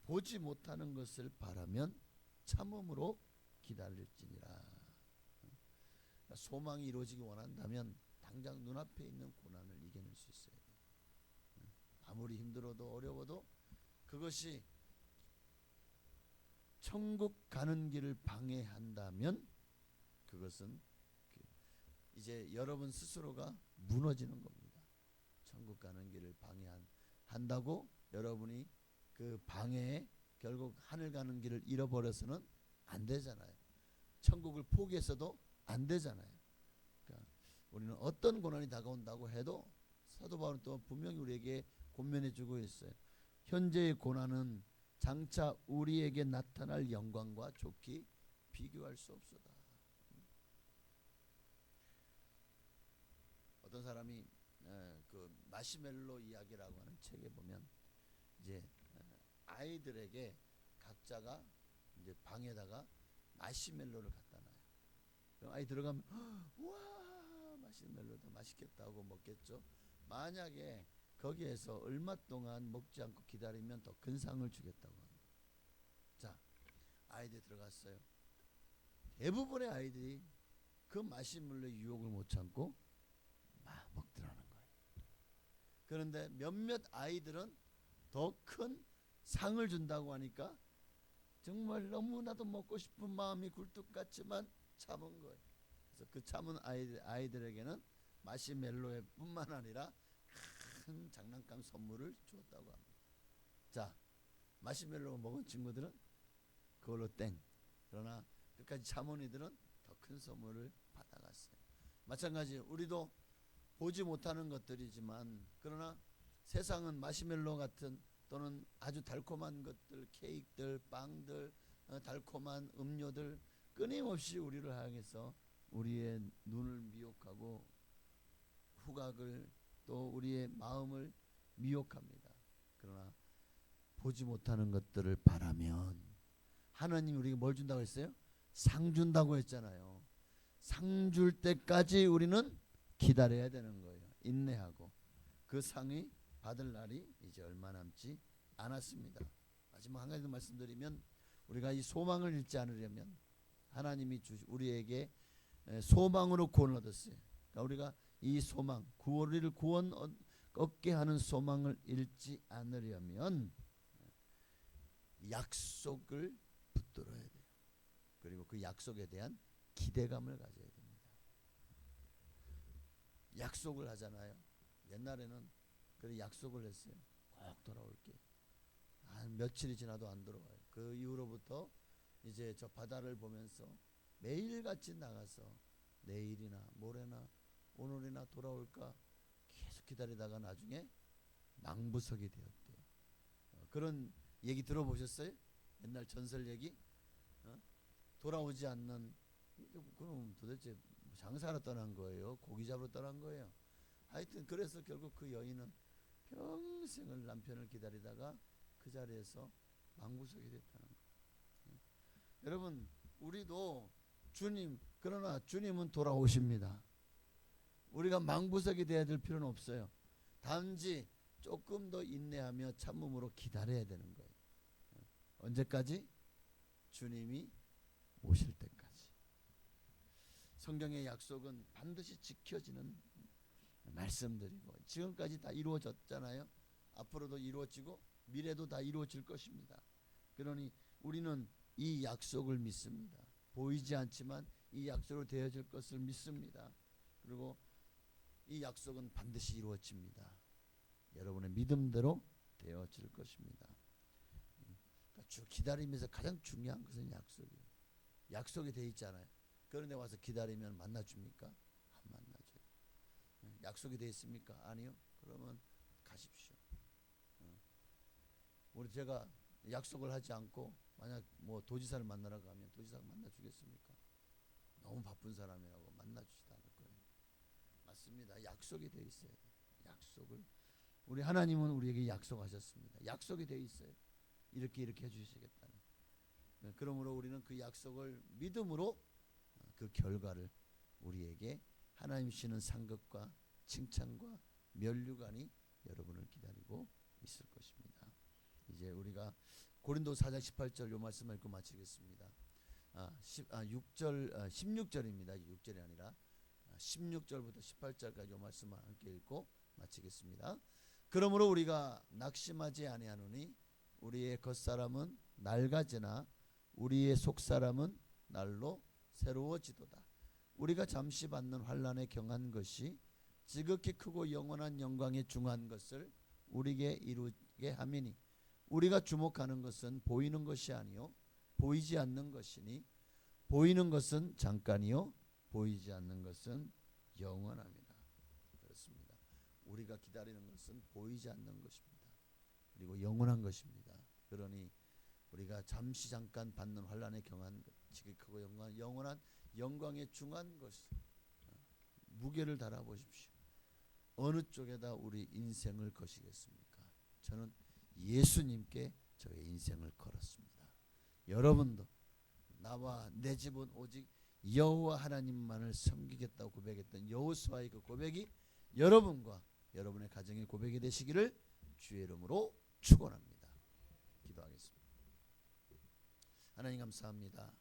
보지 못하는 것을 바라면 참음으로 기다릴지니라. 그러니까 소망이 이루어지기 원한다면 당장 눈앞에 있는 고난을 이겨낼 수 있어야 돼요. 아무리 힘들어도 어려워도 그것이 천국 가는 길을 방해한다면 그것은 이제 여러분 스스로가 무너지는 겁니다. 천국 가는 길을 방해한다고 여러분이 그 방해에 결국 하늘 가는 길을 잃어버려서는 안 되잖아요. 천국을 포기해서도 안 되잖아요. 그러니까 우리는 어떤 고난이 다가온다고 해도 사도 바울은 또 분명히 우리에게 권면해 주고 있어요. 현재의 고난은 장차 우리에게 나타날 영광과 좋게 비교할 수 없소다. 어떤 사람이 그 마시멜로 이야기라고 하는 책에 보면 이제 아이들에게 각자가 이제 방에다가 마시멜로를 갖다 놔요. 그럼 아이 들어가면 와 마시멜로다 맛있겠다 하고 먹겠죠. 만약에 거기에서 얼마 동안 먹지 않고 기다리면 더 큰 상을 주겠다고 합니다. 자, 아이들이 들어갔어요. 대부분의 아이들이 그 마시멜로의 유혹을 못 참고 막 먹더라는 거예요. 그런데 몇몇 아이들은 더 큰 상을 준다고 하니까 정말 너무나도 먹고 싶은 마음이 굴뚝 같지만 참은 거예요. 그래서 그 참은 아이들에게는 마시멜로에 뿐만 아니라 큰 장난감 선물을 주었다고 합니다. 자, 마시멜로 먹은 친구들은 그걸로 땡. 그러나 끝까지 참은 이들은 더 큰 선물을 받아갔어요. 마찬가지 우리도 보지 못하는 것들이지만 그러나 세상은 마시멜로 같은 또는 아주 달콤한 것들, 케이크들, 빵들, 달콤한 음료들 끊임없이 우리를 향해서 우리의 눈을 미혹하고 후각을 또 우리의 마음을 미혹합니다. 그러나 보지 못하는 것들을 바라면 하나님이 우리에게 뭘 준다고 했어요? 상 준다고 했잖아요. 상 줄 때까지 우리는 기다려야 되는 거예요. 인내하고 그 상이 받을 날이 이제 얼마 남지 않았습니다. 마지막 한 가지 더 말씀드리면 우리가 이 소망을 잃지 않으려면 하나님이 우리에게 소망으로 구원을 얻었어요. 그러니까 우리가 이 소망, 우리를 구원 얻게 하는 소망을 잃지 않으려면 약속을 붙들어야 돼요. 그리고 그 약속에 대한 기대감을 가져야 됩니다. 약속을 하잖아요. 옛날에는 그 약속을 했어요. 꼭 돌아올게. 한 며칠이 지나도 안 돌아와요. 그 이후로부터 이제 저 바다를 보면서 매일같이 나가서 내일이나 모레나 오늘이나 돌아올까 계속 기다리다가 나중에 망부석이 되었대요. 그런 얘기 들어보셨어요? 옛날 전설 얘기? 돌아오지 않는, 그럼 도대체 장사로 떠난 거예요? 고기 잡으러 떠난 거예요? 하여튼 그래서 결국 그 여인은 평생을 남편을 기다리다가 그 자리에서 망부석이 됐다는 거예요. 여러분 우리도 그러나 주님은 돌아오십니다. 우리가 망부석이 돼야 될 필요는 없어요. 단지 조금 더 인내하며 참음으로 기다려야 되는 거예요. 언제까지? 주님이 오실 때까지. 성경의 약속은 반드시 지켜지는 말씀들이고 지금까지 다 이루어졌잖아요. 앞으로도 이루어지고 미래도 다 이루어질 것입니다. 그러니 우리는 이 약속을 믿습니다. 보이지 않지만 이 약속으로 되어질 것을 믿습니다. 그리고 이 약속은 반드시 이루어집니다. 여러분의 믿음대로 되어질 것입니다. 그러니까 기다리면서 가장 중요한 것은 약속이에요. 약속이 돼 있잖아요. 그런데 와서 기다리면 만나줍니까? 안 만나줘요. 약속이 돼 있습니까? 아니요. 그러면 가십시오. 우리 제가 약속을 하지 않고 만약 뭐 도지사를 만나러 가면 도지사가 만나주겠습니까? 너무 바쁜 사람이라고 만나주지도 않을 거예요. 맞습니다. 약속이 돼 있어야 돼요. 약속을 우리 하나님은 우리에게 약속하셨습니다. 약속이 돼 있어요. 이렇게 해주시겠다는. 그러므로 우리는 그 약속을 믿음으로 그 결과를 우리에게 하나님 주시는 상급과 칭찬과 면류관이 여러분을 기다리고 있을 것입니다. 이제 우리가 고린도서 4장 18절 요 말씀 읽고 마치겠습니다. 16절입니다. 6절이 아니라 16절부터 18절까지 요 말씀을 함께 읽고 마치겠습니다. 그러므로 우리가 낙심하지 아니하노니 우리의 겉사람은 낡아지나 우리의 속사람은 날로 새로워지도다. 우리가 잠시 받는 환난에 경한 것이 지극히 크고 영원한 영광에 중한 것을 우리에게 이루게 함이니 우리가 주목하는 것은 보이는 것이 아니요 보이지 않는 것이니 보이는 것은 잠깐이요 보이지 않는 것은 영원합니다. 그렇습니다. 우리가 기다리는 것은 보이지 않는 것입니다. 그리고 영원한 것입니다. 그러니 우리가 잠시 잠깐 받는 환난에 경한 것, 지극하고 영원한 영광에 중한 것 무게를 달아보십시오. 어느 쪽에다 우리 인생을 거시겠습니까? 저는 예수님께 저의 인생을 걸었습니다. 여러분도 나와 내 집은 오직 여호와 하나님만을 섬기겠다고 고백했던 여호수아의 그 고백이 여러분과 여러분의 가정의 고백이 되시기를 주의 이름으로 축원합니다. 기도하겠습니다. 하나님 감사합니다.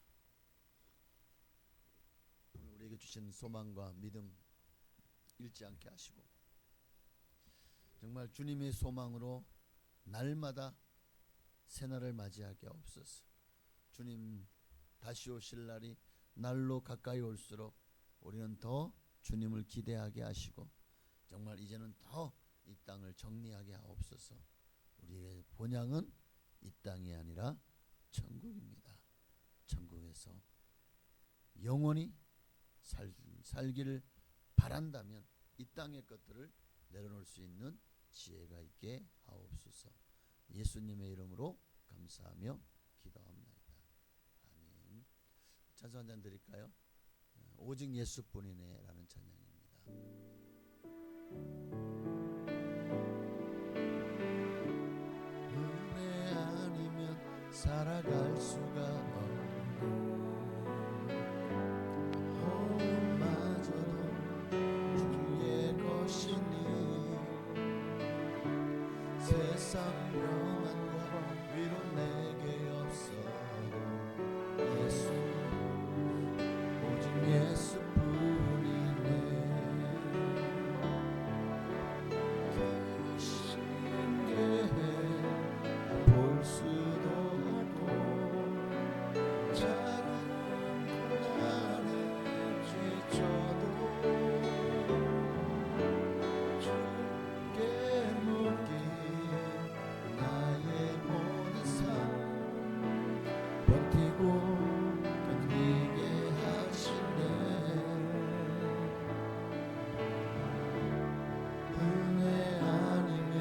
오늘 우리에게 주신 소망과 믿음 잃지 않게 하시고 정말 주님의 소망으로 날마다 새날을 맞이하게 하옵소서. 주님 다시 오실 날이 날로 가까이 올수록 우리는 더 주님을 기대하게 하시고 정말 이제는 더 이 땅을 정리하게 하옵소서. 우리의 본향은 이 땅이 아니라 천국입니다. 천국에서 영원히 살기를 바란다면 이 땅의 것들을 내려놓을 수 있는 지혜가 있게 하옵소서. 예수님의 이름으로 감사하며 기도합니다. 아멘. 찬송 한 잔 드릴까요? 오직 예수뿐이네 라는 찬양입니다. 은혜 아니면 살아갈 수가 없네. 마저도 주의 것이니 세상 평안과 위로 내게 없어도 예수 오직 예수뿐이네. 신기해 볼 수도 없고 작은 고난에 지쳐도 주께 묶인 나의 모든 삶 버티고 견디게 하시네. 은혜 아니면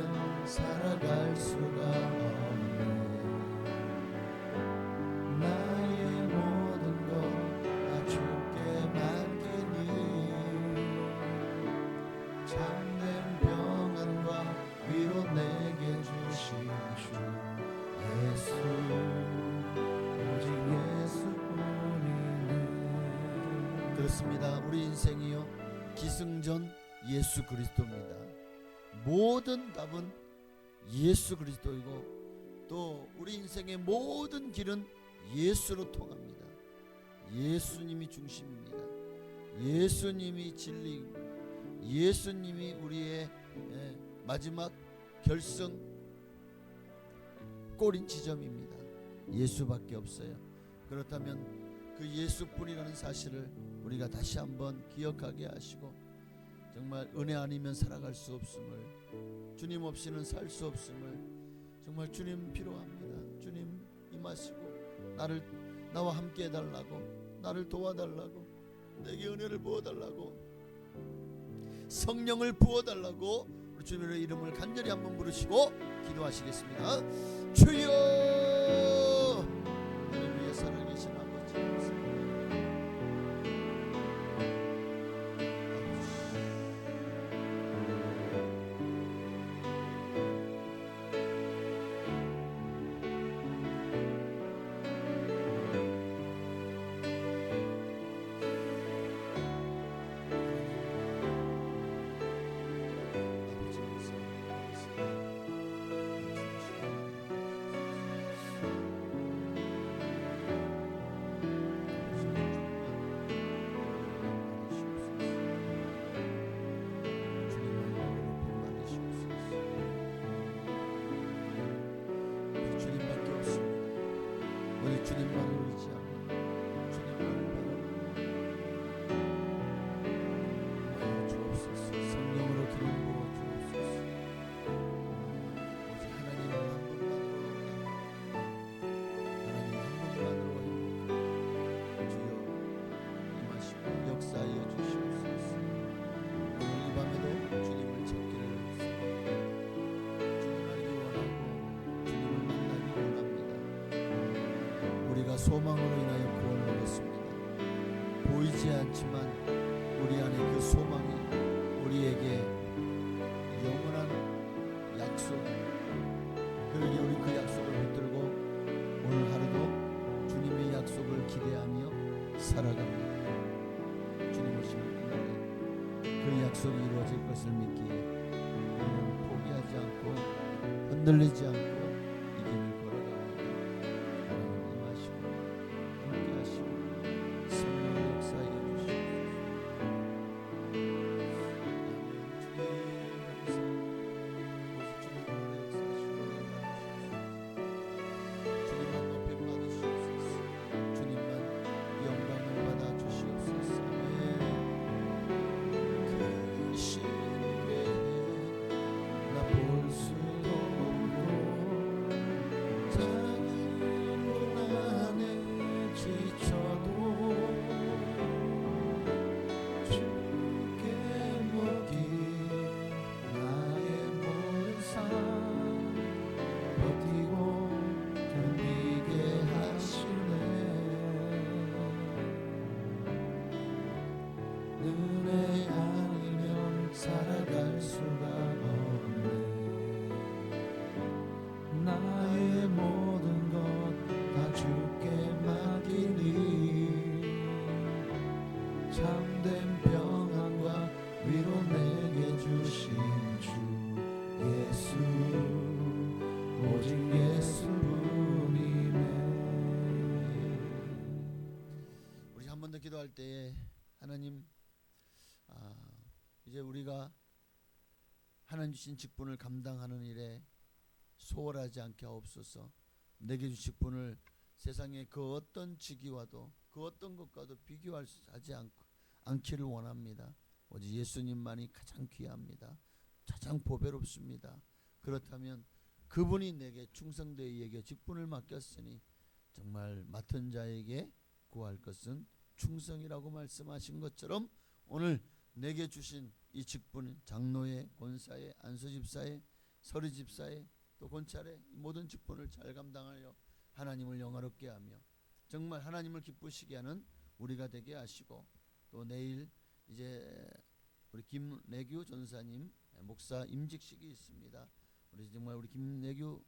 살아갈 수가 없네. 나의 모든 것 다 주께 맡기니 참된 평안과 위로 내게 주신 주 예수 오직 예수뿐이네. 그렇습니다. 우리 인생이요 기승전 예수 그리스도입니다. 모든 답은 예수 그리스도이고 또 우리 인생의 모든 길은 예수로 통합니다. 예수님이 중심입니다. 예수님이 진리입니다. 예수님이 우리의 마지막 결승 꼬린 지점입니다. 예수밖에 없어요. 그렇다면 그 예수뿐이라는 사실을 우리가 다시 한번 기억하게 하시고 정말 은혜 아니면 살아갈 수 없음을, 주님 없이는 살 수 없음을, 정말 주님 필요합니다. 주님 임하시고 나와 함께 해달라고, 나를 도와달라고, 내게 은혜를 부어달라고, 성령을 부어달라고 우리 주님의 이름을 간절히 한번 부르시고 기도하시겠습니다. 주여, 나를 위해 살아계신 아버지, 주님만을 의지합니다. 주님만을 바라봅니다. 주옵소서. 성령으로 기름 부어 주옵소서. 오직 하나님 한 분만으로 행복한 주여 임하시고 역사하여 주시옵소서. 오늘 이 밤에도 주님을 찾기를 주님 알기 원하고 주님을 만나기 원합니다. 우리가 소망으로 인하여 구원을 얻었습니다. 보이지 않지만 우리 안에 그 소망이 우리에게 살아갑니다. 주님 오시는 그날에 그 약속이 이루어질 것을 믿기에 우리는 포기하지 않고 흔들리지 않고 이 길을 걸어갑니다. 하나님 임하시고 함께하시고 성령의 역사에 주시옵소서. 주님만 높임 받으시옵소서. 주님만 영광을 받아 주시옵소서. 그 시외에 나 볼 수도 없고 작은 고난에 지쳐도 주께 맡긴 나의 모든 삶 버티고 견디게 하시네. 은혜 아니면 살아갈 수가 없네. 나의 모든 것 다 주께 맡기니 참된 평안과 위로 내게 주신 주 예수 오직 예수뿐이네. 우리 한 번 더 기도할 때에 하나님 이제 우리가 하나님 주신 직분을 감당하는 일에 소홀하지 않게 하옵소서. 내게 주신 직분을 세상의 그 어떤 직위와도 그 어떤 것과도 비교하지 않기를 원합니다. 오직 예수님만이 가장 귀합니다. 가장 보배롭습니다. 그렇다면 그분이 내게 충성되어 이에게 직분을 맡겼으니 정말 맡은 자에게 구할 것은 충성이라고 말씀하신 것처럼 오늘 내게 주신 이 직분, 장로의, 권사의, 안수집사의, 서리집사의, 또 권찰의 모든 직분을 잘 감당하여 하나님을 영화롭게 하며 정말 하나님을 기쁘시게 하는 우리가 되게 하시고, 또 내일 이제 우리 김내규 전사님 목사 임직식이 있습니다. 우리 정말 우리 김내규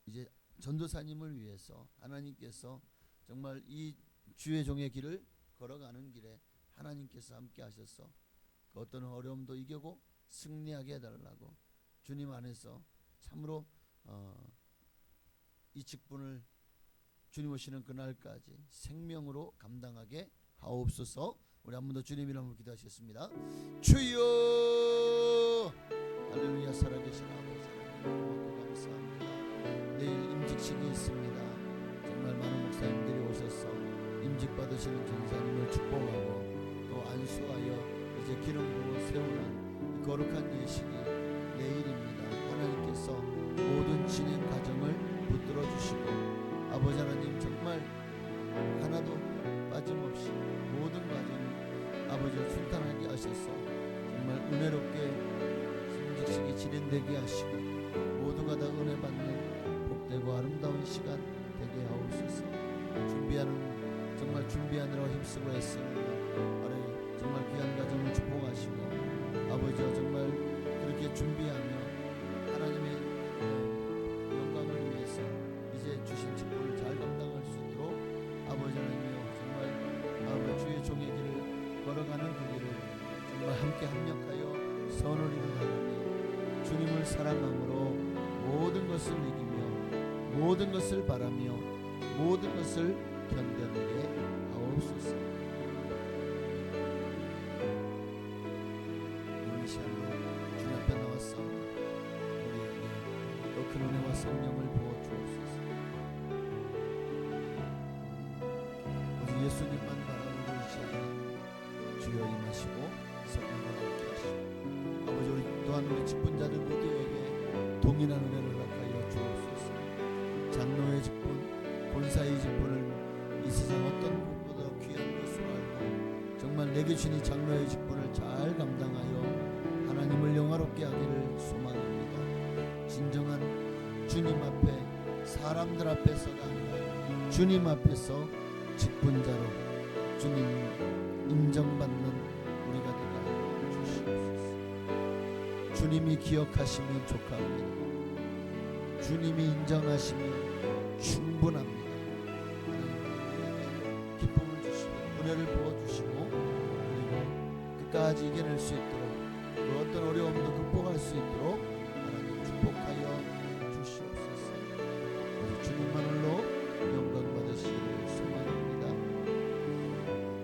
이제 전도사님을 위해서 하나님께서 정말 이 주의 종의 길을 걸어가는 길에 하나님께서 함께 하셔서 그 어떤 어려움도 이기고 승리하게 해달라고 주님 안에서 참으로 이 직분을 주님 오시는 그날까지 생명으로 감당하게 하옵소서. 우리 한 번 더 주님 이름으로 기도하시겠습니다. 주여 할렐루야. 살아계신 아버지 하나님 감사합니다. 내일 임직식이 있습니다. 정말 많은 목사님들이 오셔서 임직 받으시는 전사님을 축복하고 또 안수하여 이제 기름 부어 세우는 거룩한 예식이 내일입니다. 하나님께서 모든 진행 과정을 붙들어 주시고 아버지 하나님 정말 하나도 빠짐없이 모든 과정을 아버지가 순탄하게 하셔서 정말 은혜롭게 임직식이 진행되게 하시고 모두가 다 은혜 받는 복되고 아름다운 시간 되게 하옵소서. 정말 준비하느라 힘쓰고 애쓰는 정말 귀한 가정을 축복하시고 아버지와 정말 그렇게 준비하며 하나님의 영광을 위해서 이제 주신 직분을 잘 감당할 수 있도록 아버지 하나님이여 정말 아버지 주의 종의 길을 걸어가는 그 길을 정말 함께 합력하여 선을 이루나가니 주님을 사랑함으로 모든 것을 이기며 모든 것을 바라며 모든 것을 견뎌내게 하옵소서. 오늘 시간에 주님 앞에 나와서 우리에게 또 큰 은혜와 성령을 부어 주옵소서. 오직 예수님만 바라보는 이 시간에 주여 임하시고 성령을 함께 하시고 아버지 우리 또한 우리 직분자들 모두에게 동일한 은혜를 허락하여 주옵소서. 장로의 직분, 권사의 직분을 이 세상 어떤 것보다 귀한 것으로 알고 정말 내게 주신 이 장로의 직분을 잘 감당하여 하나님을 영화롭게 하기를 소망합니다. 진정한 주님 앞에 사람들 앞에서가 아니라 주님 앞에서 직분자로 주님 인정받는 우리가 되게 하여 주시옵소서. 주님이 기억하시면 족합니다. 주님이 인정하시면 충분합니다. 하나님 기쁨을 주시고 언제까지 이겨낼 수 있도록 그 어떤 어려움도 극복할 수 있도록 하나님 축복하여 주시옵소서. 우리 주님만으로 영광 받으시기를 소망합니다.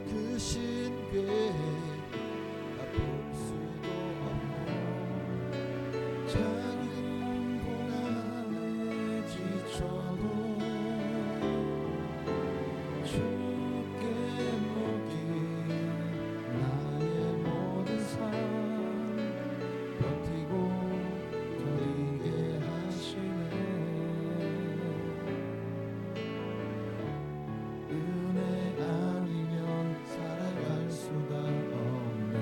그 신궤 볼 수도 없고 작은 고난에 지쳐도 주께 맡긴 나의 모든 삶 버티고 드리게 하시네. 은혜 아니면 살아갈 수가 없네.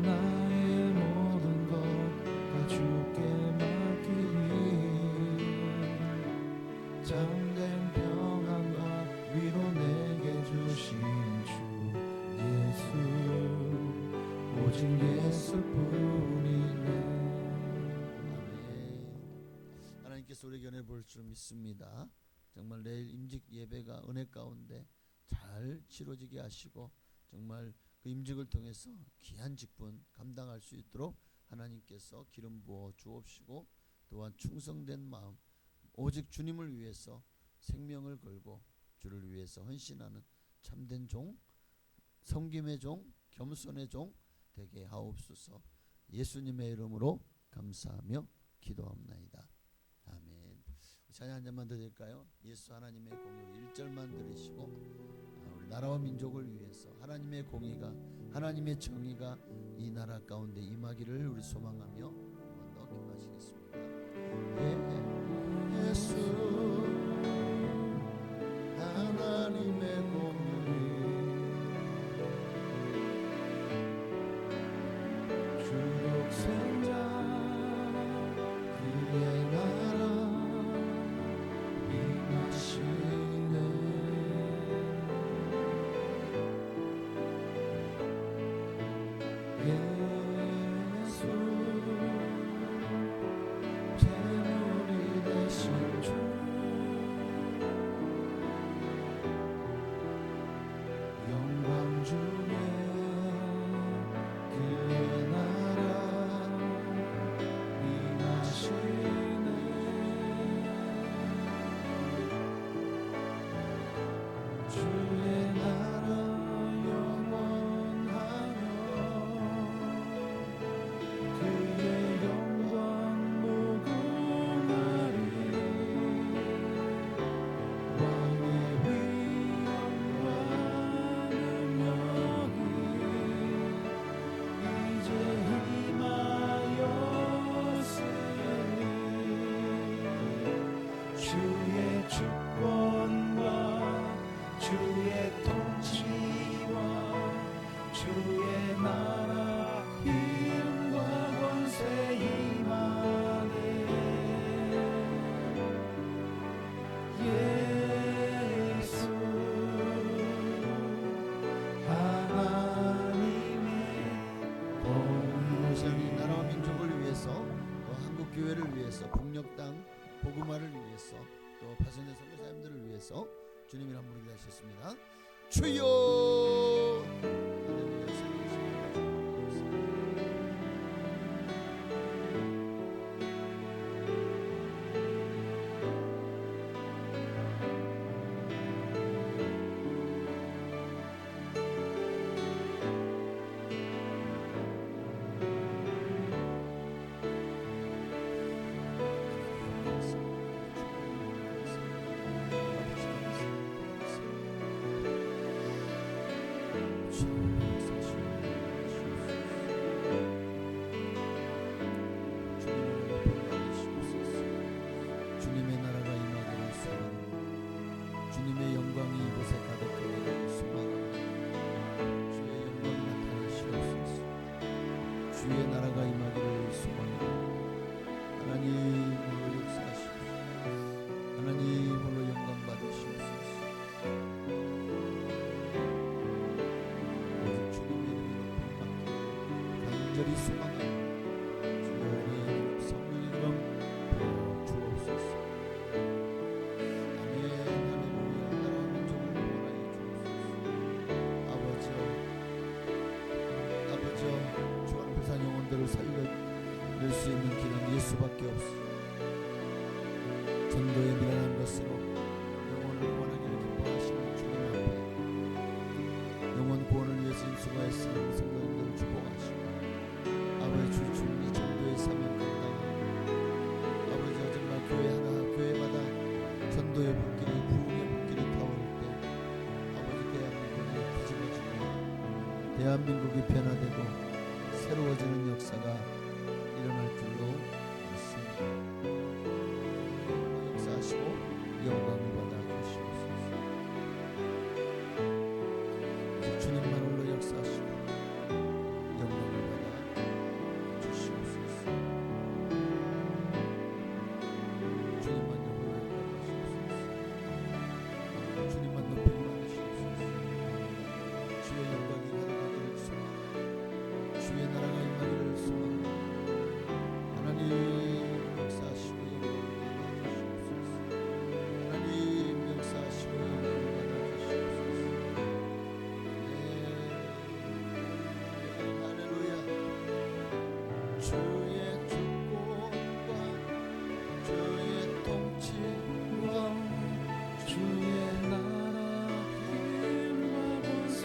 나의 모든 것 다 주께 맡기니 참된 평안과 위로 내게 주신 주 예수 오직 예수뿐이네. 아멘. 하나님께서 우리 견해 볼 줄 믿습니다. 정말 내일 임직 예배가 은혜 가운데 잘 치러지게 하시고 정말 그 임직을 통해서 귀한 직분 감당할 수 있도록 하나님께서 기름 부어 주옵시고 또한 충성된 마음 오직 주님을 위해서 생명을 걸고 주를 위해서 헌신하는 참된 종, 섬김의 종, 겸손의 종 되게 하옵소서. 예수님의 이름으로 감사하며 기도합나이다. 아멘. 찬양 한 잔만 드릴까요? 예수 하나님의 공의로 1절만 들으시고 우리 나라와 민족을 위해서 하나님의 공의가 하나님의 정의가 이 나라 가운데 임하기를 우리 소망하며 한 번 더 기도하시겠습니다. 예수 하나님의 공의 주 독생자 그의 나라 임하시네. 예수 재물이 되신 주 영광 중에 그의 나라 임하시네. 주의 나라 영원하며 그의 영광 무궁하리. 왕의 위엄과 능력이 이제 임하였으니 주의 주권과 주의 통치와 주의 나라 힘과 권세 임하네. 예수 하나님의 공의 나라와 민족을 위해서 또 한국 교회를 위해서 북녘 땅 복음화를 위해서 또 파선의 선교사님들을 위해서 주님이 한 분이 하셨습니다. 주여 할렐루야. 주님의 나라가 임하기를 소망합니다. 주님의 영광이 이곳에 가득하기를 소망합니다. 주의 영광 나타나시옵소서. 주의 나라가 임하기를 소망합니다. 하나님 홀로 역사하시옵소서. 하나님 홀로 영광 받으시옵소서. 오직 주님의 이름으로 복받기를 간절히 소망합니다. 주의 성령의 이름 부어 주옵소서. 아멘. 할렐루야. 나라와 민족을 구원하여 주옵소서. 아버지여 수밖에 없으시오. 전도에 미련한 것으로 영혼을 구원하기를 기뻐하시는 주님 앞에 영혼 구원을 위해서 힘쓰고 애쓰는 성도님들을 축복하시고 아버지 주님 이 전도의 사명 감당하고 아버지 정말 교회 하나 교회마다 전도의 불길이 부흥의 불길이 타오를 때 아버지 대한민국이 뒤집어지고 대한민국이 변화되고 새로워지는 역사가 일어날 줄로 믿습니다. 역사하시고 영광을 받아 주시옵소서. 주님만 홀로 역사하시고 영광을 받아 주시옵소서. 주님만 홀로 역사하시옵소서. 주님만 높이고 많으시옵소서. 주의 영광이 가득하기를 소망하고 주의 나라가 임하기를 소망하고 하나님 역사하시고 영광을 받아주시옵소서. 하나님 역사하시고 영광을 받아주시옵소서. 할렐루야. 주의 축복과 주의 통치와 주의 나라 힘과 권세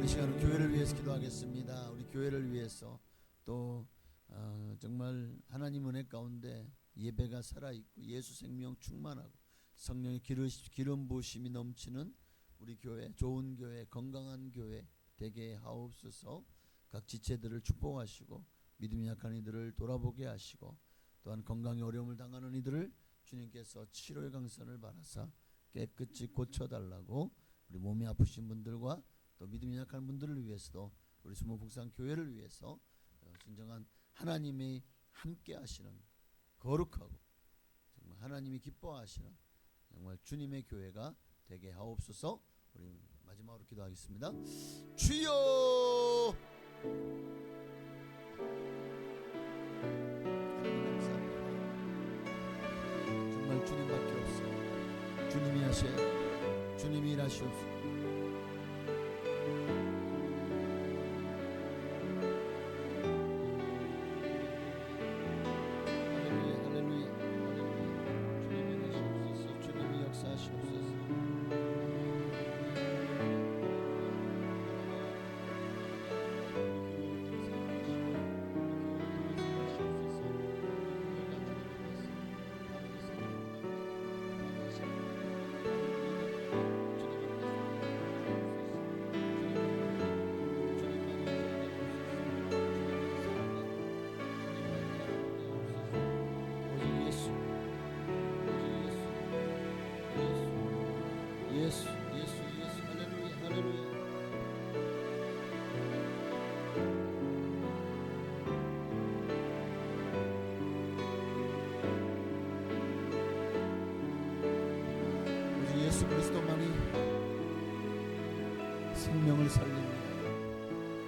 이 시간은 교회를 위해서 기도하겠습니다. 우리 교회를 위해서 또 정말 하나님 은혜 가운데 예배가 살아있고 예수 생명 충만하고 성령의 기름 부으심이 넘치는 우리 교회, 좋은 교회, 건강한 교회 되게 하옵소서. 각 지체들을 축복하시고 믿음이 약한 이들을 돌아보게 하시고 또한 건강에 어려움을 당하는 이들을 주님께서 치료의 강선을 바라사 깨끗이 고쳐달라고 우리 몸이 아프신 분들과 또 믿음이 약한 분들을 위해서도 우리 수목북산 교회를 위해서 진정한 하나님이 함께 하시는 거룩하고 정말 하나님이 기뻐하시는 정말 주님의 교회가 되게 하옵소서. 우리 마지막으로 기도하겠습니다. 주여 정말 주님밖에 없어. 주님이 하셔야 주님이 일하시옵소서. 예수 할렐루야 할렐루야. 오직 예수 그리스도만이 생명을 살립니다.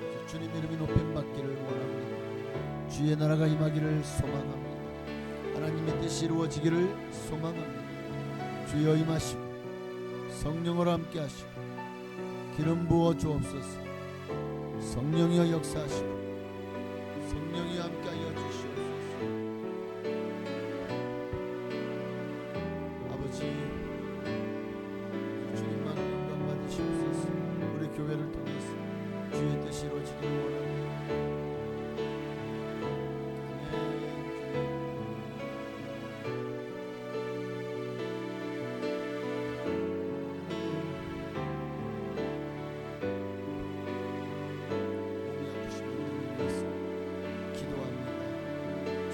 오직 주님 이름이 높임 받기를 원합니다. 주의 나라가 임하기를 소망합니다. 하나님의 뜻이 이루어지기를 소망합니다. 주여 임하시고 성령으로 함께 하시고 기름 부어 주옵소서. 성령이여 역사하시고 성령이여 함께하여 주시옵소서. 아버지 주님만 영광 받으시옵소서. 우리 교회를 통해서 주의 뜻이 이루어지기를 원합니다.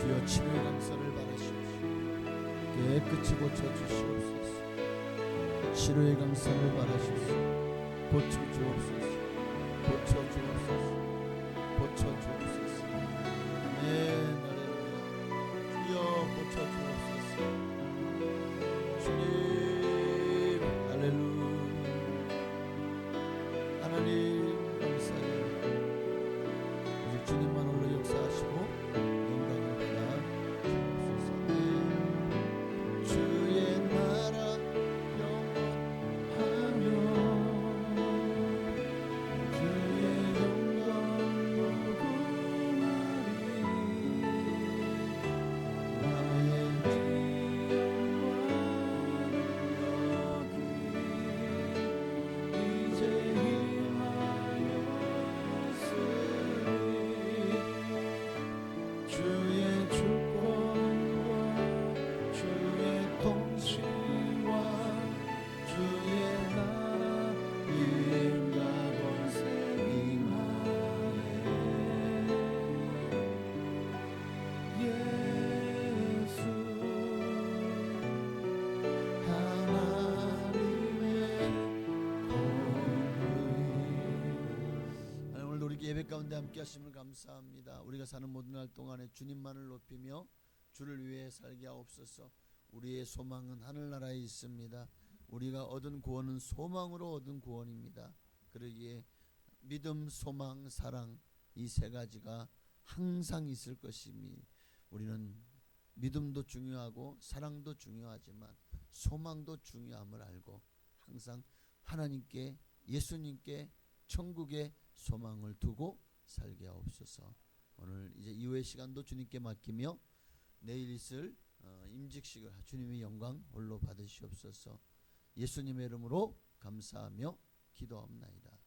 주여 치료의 강선을 바라시옵소서. 깨끗이 고쳐주시옵소서. 치료의 강선을 바라시옵소서. 고쳐주옵소서. 고쳐주옵소서. 고쳐주옵소서. 아멘 할렐루야. 주여 고쳐주옵소서. 주님 할렐루야. 하나님 감사합니다. 오직 주님만 홀로 역사하시고 영광을 받아 주옵소서. 예배 가운데 함께 하심을 감사합니다. 우리가 사는 모든 날 동안에 주님만을 높이며 주를 위해 살게 하옵소서. 우리의 소망은 하늘나라에 있습니다. 우리가 얻은 구원은 소망으로 얻은 구원입니다. 그러기에 믿음, 소망, 사랑 이 세 가지가 항상 있을 것이니 우리는 믿음도 중요하고 사랑도 중요하지만 소망도 중요함을 알고 항상 하나님께, 예수님께, 천국에 소망을 두고 살게 하옵소서. 오늘 이제 이후의 시간도 주님께 맡기며 내일 있을 임직식을 주님의 영광 홀로 받으시옵소서. 예수님의 이름으로 감사하며 기도합나이다.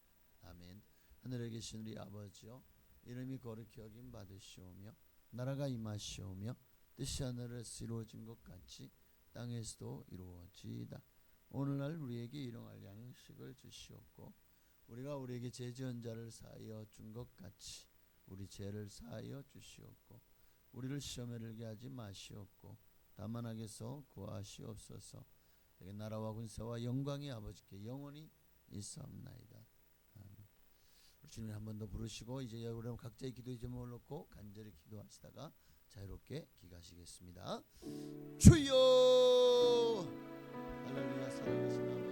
아멘. 하늘에 계신 우리 아버지여, 이름이 거룩히 여김 받으시오며 나라가 임하시오며 뜻이 하늘에서 이루어진 것 같이 땅에서도 이루어지이다. 오늘날 우리에게 일용할 양식을 주시옵고 우리가 우리에게 죄 지은 자를 사하여 준 것 같이 우리 죄를 사하여 주시옵고 우리를 시험에 들게 하지 마시옵고 다만 악에서 구하시옵소서. 내게 나라와 군사와 영광이 아버지께 영원히 있사옵나이다. 아멘. 우리 주님 한 번 더 부르시고 이제 여러분 각자의 기도의 제목을 놓고 간절히 기도하시다가 자유롭게 기가시겠습니다. 주여, 할렐루야. 살아계신